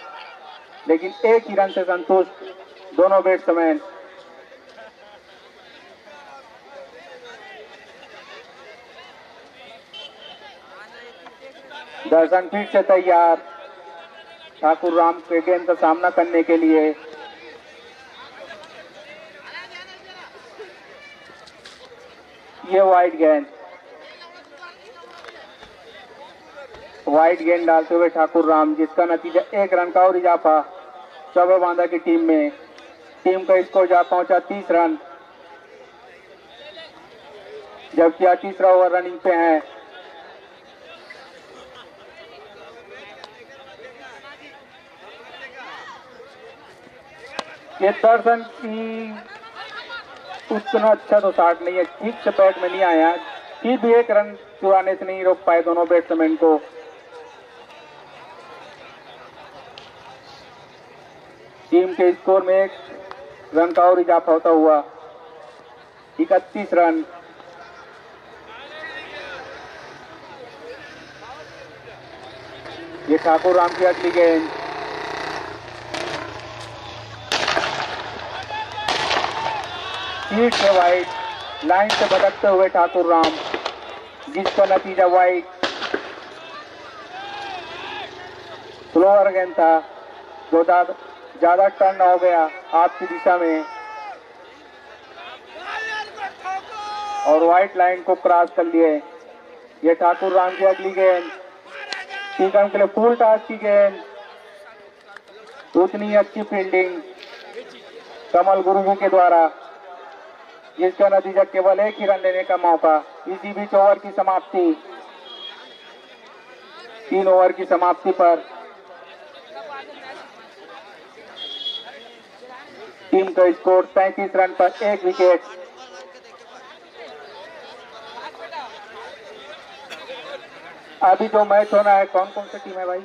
लेकिन 1 ही रन से संतुष्ट दोनों बैट्समैन। दर्शन फिर से तैयार ठाकुर राम के गेंद का सामना करने के लिए। ये वाइड गेंद डालते हुए ठाकुर राम, जिसका नतीजा 1 रन का और इजाफा चौबे बांधा की टीम में। टीम का स्कोर जा पहुंचा 30 रन, जबकि आज तीसरा ओवर रनिंग पे है। ये दर्शन की उतना अच्छा तो शॉट नहीं है, ठीक से बैट में नहीं आया, फिर भी 1 रन चुराने से नहीं रोक पाए दोनों बैट्समैन को। टीम के स्कोर में 1 रन का और इजाफा होता हुआ 31 रन। ये ठाकुर राम की अगली गेंद, हीट से वाइड, लाइन से भटकते हुए ठाकुर राम, जिसका नतीजा वाइड। स्लोअर गेंद था, जो ज्यादा टर्न हो गया आपकी दिशा में और व्हाइट लाइन को क्रॉस कर लिए। ये ठाकुर राम की अगली गेंद, टीकम के लिए फुल टॉस की गेंद, उतनी अच्छी फील्डिंग कमल गुरुजी के द्वारा, जिसका नतीजा केवल 1 ही रन लेने का मौका। इसी बीच ओवर की समाप्ति, 3 ओवर की समाप्ति पर टीम का स्कोर 35 रन पर 1 विकेट। अभी जो मैच होना है, कौन कौन सी टीम है भाई?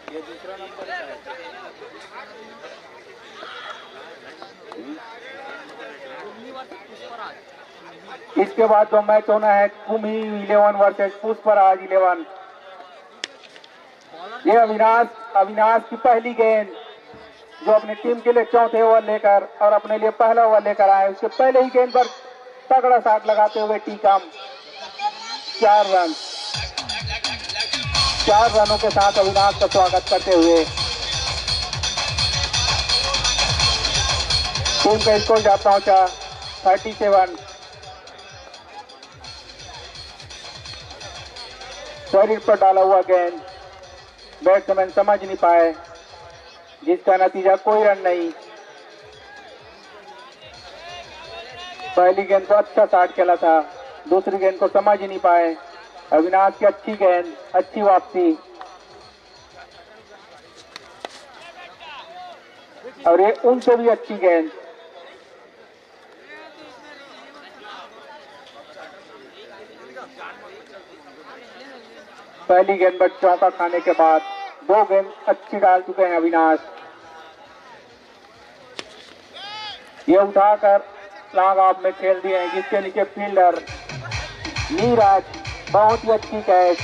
ये दूसरा नंबर है। इसके बाद जो मैच होना है कुम्ही 11 वर्सेस पुष्पराज 11। ये अविनाश की पहली गेंद, जो अपनी टीम के लिए चौथे ओवर लेकर और अपने लिए पहला ओवर लेकर आए, उसके पहले ही गेंद पर तगड़ा शॉट लगाते हुए टीकम 4 रनों के साथ अविनाश का स्वागत करते हुए टीम का स्कोर जा पहुंचा 37। शरीर पर डाला हुआ गेंद बैट्समैन समझ नहीं पाए, जिसका नतीजा कोई रन नहीं। पहली गेंद को अच्छा शॉट खेला था, दूसरी गेंद को समझ ही नहीं पाए। अविनाश की अच्छी गेंद, अच्छी वापसी, और ये उनसे भी अच्छी गेंद। पहली गेंद पर चौका खाने के बाद 2 गेंद अच्छी डाल चुके हैं अविनाश। ये उठाकर लॉन्ग ऑफ में खेल दिए हैं, जिसके नीचे फील्डर नीरज, बहुत ही अच्छी कैच।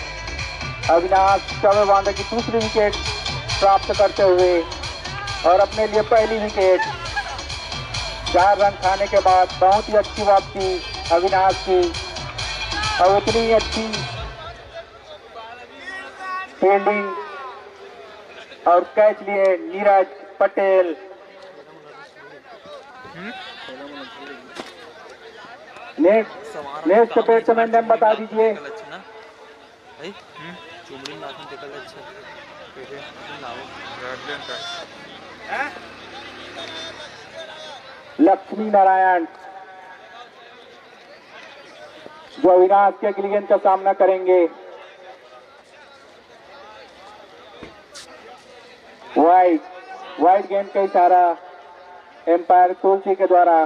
अविनाश चौबे बांधे की दूसरी विकेट प्राप्त करते हुए और अपने लिए पहली विकेट। 4 रन खाने के बाद बहुत ही अच्छी वापसी अविनाश की, और उतनी ही अच्छी फील्डिंग और कैच लिए Neeraj Patel. Next batsman name बता दीजिए। लक्ष्मी नारायण, जो अविनाश के अगली गेंद का सामना करेंगे। वाइड गेंद का इशारा एम्पायर तुलसी के द्वारा।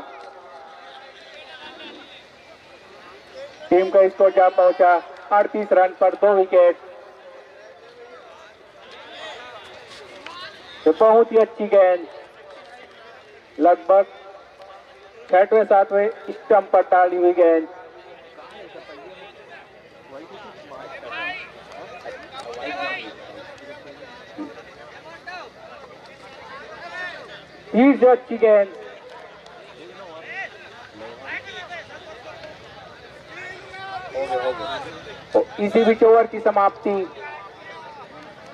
टीम का स्कोर जा पहुंचा 38 रन पर 2 विकेट। तो बहुत ही अच्छी गेंद, लगभग 6वें-7वें स्टंप पर डाली हुई गेंद। फिर से अच्छी गेंद, तो इसी बीच ओवर की समाप्ति,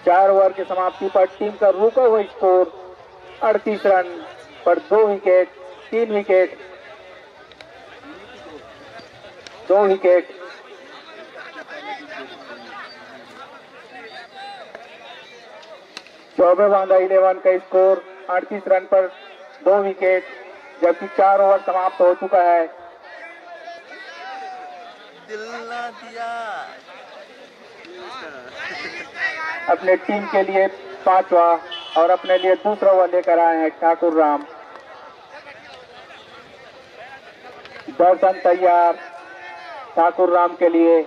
4 ओवर की समाप्ति पर टीम का रुका हुआ स्कोर 38 रन पर 2 विकेट, 3 विकेट, 2 विकेट। चौबे बांधा 11 का स्कोर 38 रन पर 2 विकेट, जबकि 4 ओवर समाप्त हो चुका है। अपने टीम के लिए 5वां और अपने लिए दूसरा ओवर लेकर आए हैं ठाकुर राम। दर्शन तैयार ठाकुर राम के लिए।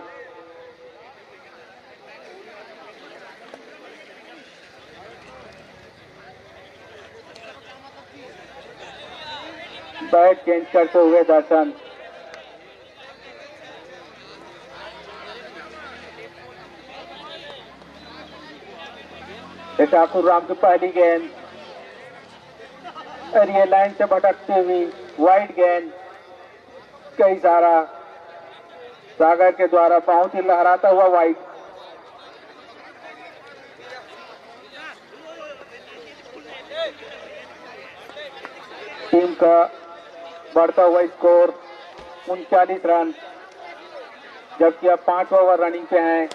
बैट चेंज करते हुए दर्शन। ठाकुर राम की पहली गेंद, और ये लाइन से भटकती हुई वाइड गेंद का इशारा सागर के द्वारा, बहुत ही लहराता हुआ वाइड। टीम का बढ़ता हुआ स्कोर 39 रन, जबकि अब 5वां ओवर रनिंग पे हैं।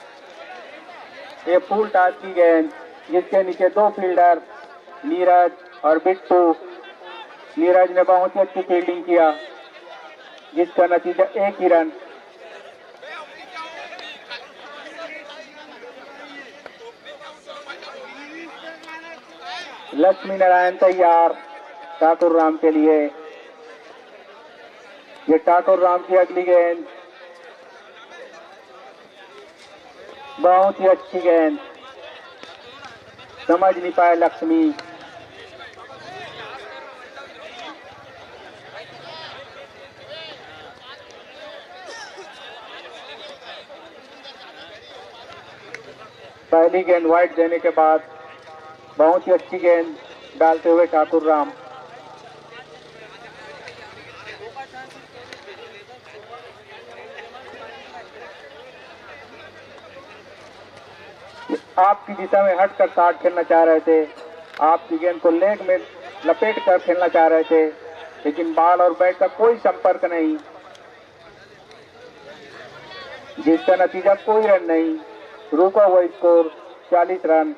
ये फुल टॉस की गेंद, जिसके नीचे 2 फील्डर नीरज और बिट्टू। नीरज ने बहुत ही अच्छी फील्डिंग किया, जिसका नतीजा 1 ही रन। लक्ष्मी नारायण तैयार ठाकुर राम के लिए। ये ठाकुर राम की अगली गेंद, बहुत ही अच्छी गेंद, समझ नहीं पाए लक्ष्मी। पहली गेंद वाइड देने के बाद बहुत ही अच्छी गेंद डालते हुए ठाकुर राम। आपकी दिशा में हटकर शॉट खेलना चाह रहे थे, आपकी गेंद को लेग में लपेट कर खेलना चाह रहे थे, लेकिन बॉल और बैट का कोई संपर्क नहीं, जिसका नतीजा कोई रन नहीं। रुका हुआ स्कोर 40 रन।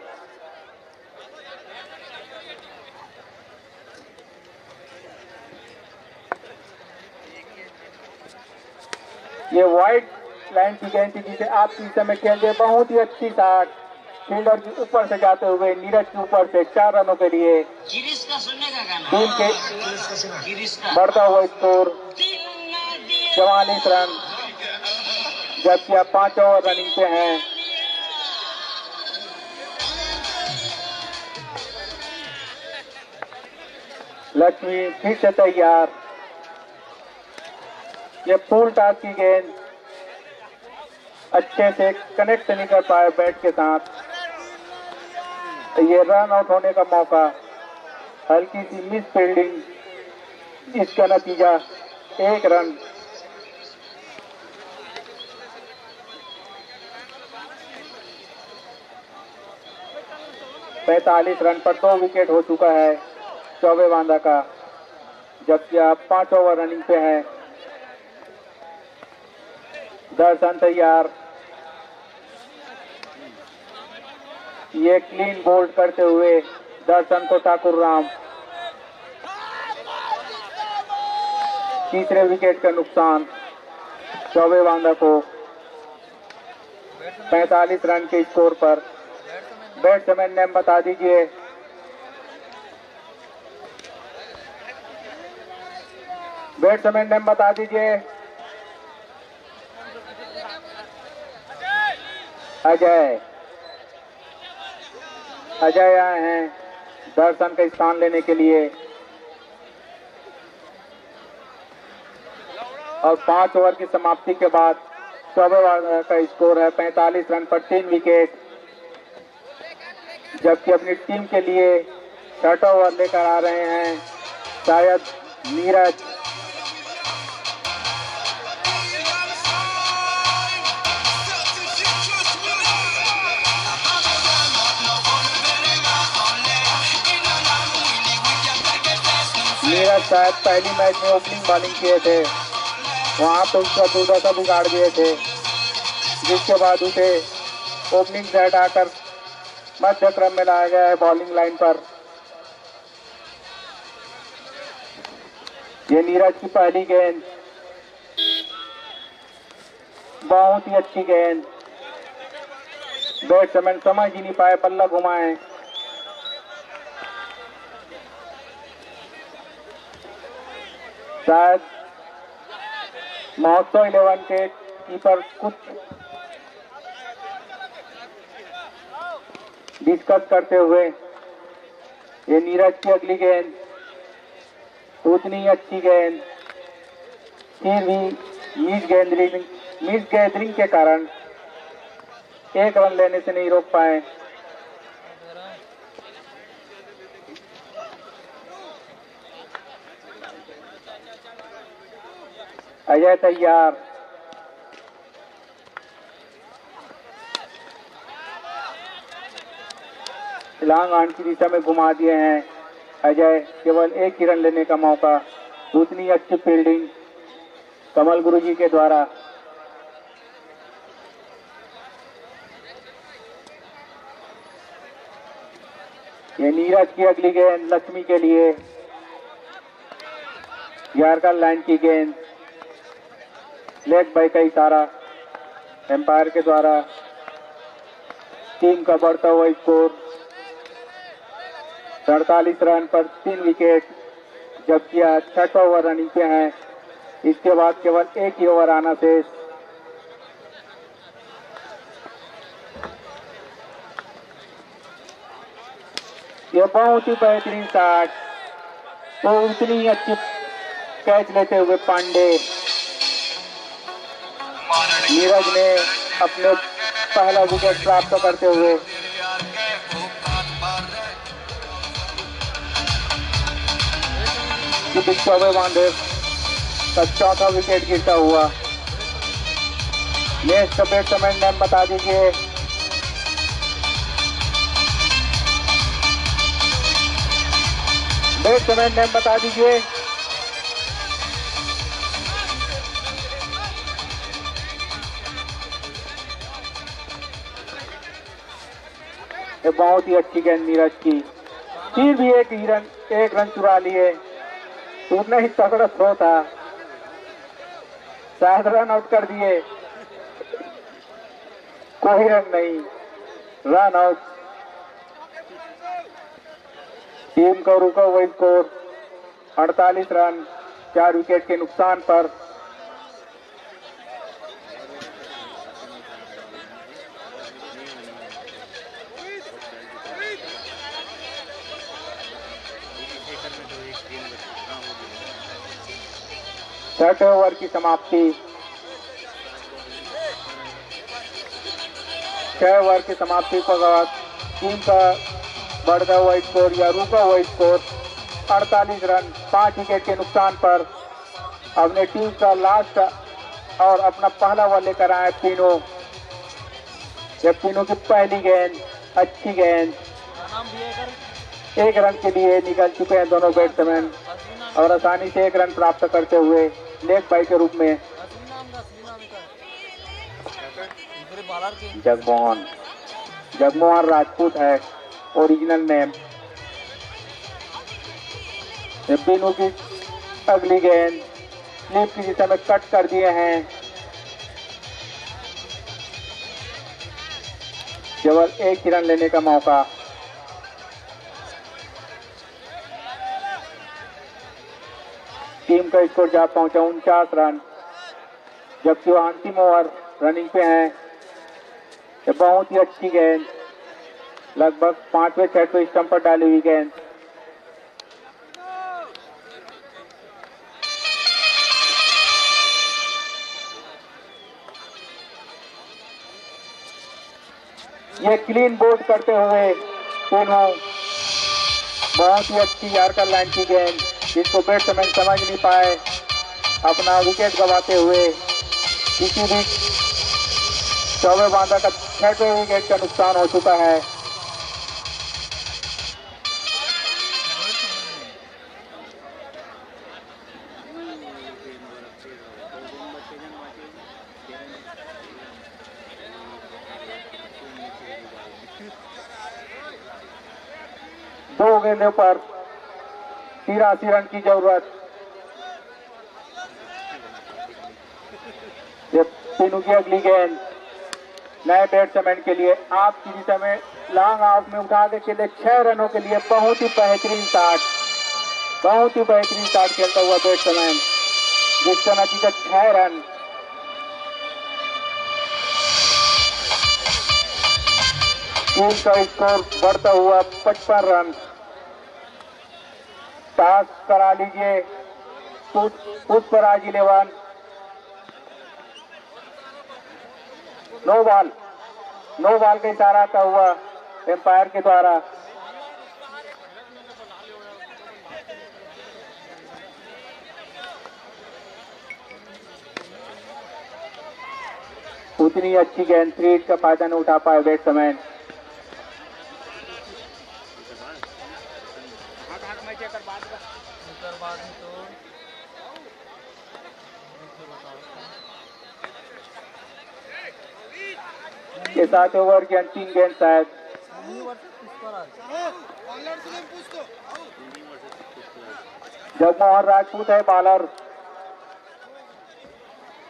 ये वाइट लाइन की गेंद थी जिसे आप इस समय खेलते बहुत ही अच्छी शॉट फील्डर के ऊपर से जाते हुए नीरज के ऊपर से 4 रनों के लिए गिरीश का सुनने का गाना टीम के गिरीश का बढ़ता हुआ स्कोर 44 रन, जबकि आप 5 ओवर रनिंग पे हैं। लक्ष्मी फिर से तैयार, ये फुल टॉस की गेंद अच्छे से कनेक्ट नहीं कर पाए बैट के साथ, ये रन आउट होने का मौका, हल्की सी मिस फील्डिंग, इसका नतीजा 1 रन। पैंतालीस रन पर 2 विकेट हो चुका है चौबे बांधा का, जबकि आप 5 ओवर रनिंग पे हैं। दर्शन तैयार, ये क्लीन बोल्ड करते हुए दर्शन को ठाकुर राम, तीसरे विकेट का नुकसान चौबे बांधा को 45 रन के स्कोर पर। बैट्समैन नेम बता दीजिए। बैट्समैन नेम बता दीजिए। अजय, अजय आए हैं दर्शन का स्थान लेने के लिए और 5 ओवर की समाप्ति के बाद चौबे बांधा का स्कोर है 45 रन पर 3 विकेट, जबकि अपनी टीम के लिए 6 ओवर लेकर आ रहे हैं शायद नीरज। नीरज शायद पहली मैच में ओपनिंग बॉलिंग किए थे, वहां तो उसका दुर्दशा बिगाड़ दिए थे, जिसके बाद उसे ओपनिंग से हटाकर मध्य क्रम में लाया गया है बॉलिंग लाइन पर। ये नीरज की पहली गेंद, बहुत ही अच्छी गेंद, बैट्समैन समझ ही नहीं पाए, बल्ला घुमाए। शायद महोत्सव 11 के कीपर कुछ डिस्कस करते हुए, ये नीरज की अगली गेंद, उतनी अच्छी गेंद, फिर भी मिस गैदरिंग के कारण 1 रन लेने से नहीं रोक पाए। अजय तैयार, लॉन्ग ऑन की दिशा में घुमा दिए हैं अजय, केवल 1 ही रन लेने का मौका, उतनी अच्छी फील्डिंग कमल गुरुजी के द्वारा। ये नीरज की अगली गेंद लक्ष्मी के लिए, यार्कर लाइन की गेंद, लेग बाय का इशारा एम्पायर के द्वारा। टीम का बढ़ता हुआ स्कोर 48 रन पर 3 विकेट, जबकि आज 6 ओवर रनिंग पे हैं, इसके बाद केवल 1 ही ओवर आना शेष। ये बहुत ही बेहतरीन शॉट, तो उतनी अच्छी कैच लेते हुए पांडे, नीरज ने अपने पहला विकेट प्राप्त करते हुए चौबे बांधे का 4था विकेट गिरता हुआ। नेक्स्ट बैट्समैन नेम बता दीजिए। बैट्समैन नेम बता दीजिए। ये बहुत ही अच्छी गेंद नीरज की, फिर भी एक रन चुरा लिए, उतना ही तगड़ा थ्रो था। शायद रन आउट कर दिए, कोई रन नहीं, रन आउट। टीम को रुका हुआ स्कोर 48 रन 4 विकेट के नुकसान पर। छठे ओवर की समाप्ति। 6 ओवर की समाप्ति के बाद टीम का बढ़ता हुआ स्कोर या रुका हुआ स्कोर 48 रन 5 विकेट के नुकसान पर। अपने टीम का लास्ट और अपना पहला ओवर लेकर आए तीनों। जब तीनों की पहली गेंद, अच्छी गेंद, 1 रन के लिए निकल चुके हैं दोनों बैट्समैन और आसानी से 1 रन प्राप्त करते हुए लेग बाई के रूप में। जगमोहन राजपूत है ओरिजिनल नेम। तीनों की अगली गेंद स्लिप की दिशा में कट कर दिए हैं। केवल 1 ही रन लेने का मौका। टीम का स्कोर जा पहुंचा 49 रन, जबकि वो अंतिम ओवर रनिंग पे हैं। ये बहुत ही अच्छी गेंद, लगभग 5वें 6वें स्टंप पर डाली हुई गेंद। ये क्लीन बोल्ड करते हुए तीनों, बहुत ही अच्छी यार्कर लाइन की गेंद जिसको बैट्समैन समझ नहीं पाए, अपना विकेट गंवाते हुए किसी भी 4वें बांधा का 6वें विकेट का नुकसान हो चुका है। दो गेंदों पर 83 रन की जरूरत। ये तीनों की अगली गेंद नए बैट्समैन के लिए आपकी दिशा में लॉन्ग आउट में उठा के खेले 6 रनों के लिए बहुत ही बेहतरीन शॉट, बहुत ही बेहतरीन शॉट खेलता हुआ बैट्समैन, जिसका नतीजा 6 रन। टीम का स्कोर बढ़ता हुआ 55 रन। टॉस करा लीजिए पुष्पराज 11। नो बॉल का इशारा आता हुआ एम्पायर के द्वारा। उतनी अच्छी गेंद 3 का फायदा नहीं उठा पाए बैट्समैन। ये 7 ओवर की अंतिम गेंद शायद। जगमोहन राजपूत है बॉलर।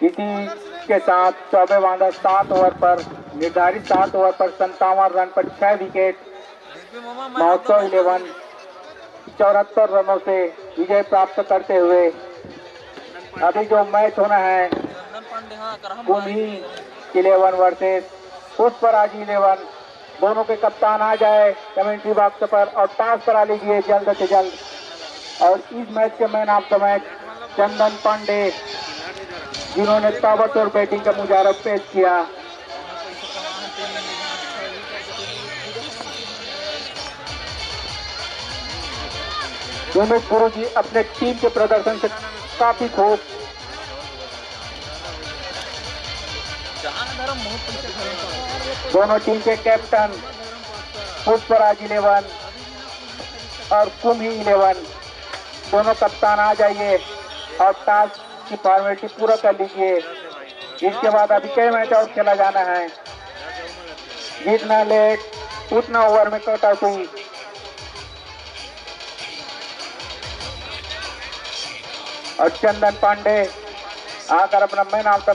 इसी के साथ 24 बांधा 7 ओवर पर निर्धारित 7 ओवर पर 57 रन पर 6 विकेट। महोत्सव 11 74 रनों से विजय प्राप्त करते हुए अभी जो मैच होना है कुंभी 11 वर्सेस पुष्पराज 11, दोनों के कप्तान आ जाए कमेंट्री बॉक्स पर और टॉस करा लीजिए जल्द से जल्द। और इस मैच के मैन ऑफ द मैच चंदन पांडे, जिन्होंने ताबड़तोड़ बैटिंग का मुजाहरा पेश किया। उमेश गुरु जी अपने टीम के प्रदर्शन से काफी खुश। दोनों टीम के कैप्टन पुष्पराज 11 और कुंभी 11, दोनों कप्तान आ जाइए और टॉस की फॉर्मेलिटी पूरा कर लीजिए। इसके बाद अभी कई मैच आउट खेला जाना है। जितना लेट उतना ओवर में कट आउट हुई। और चंदन पांडे आकर अपना मैन ऑफ द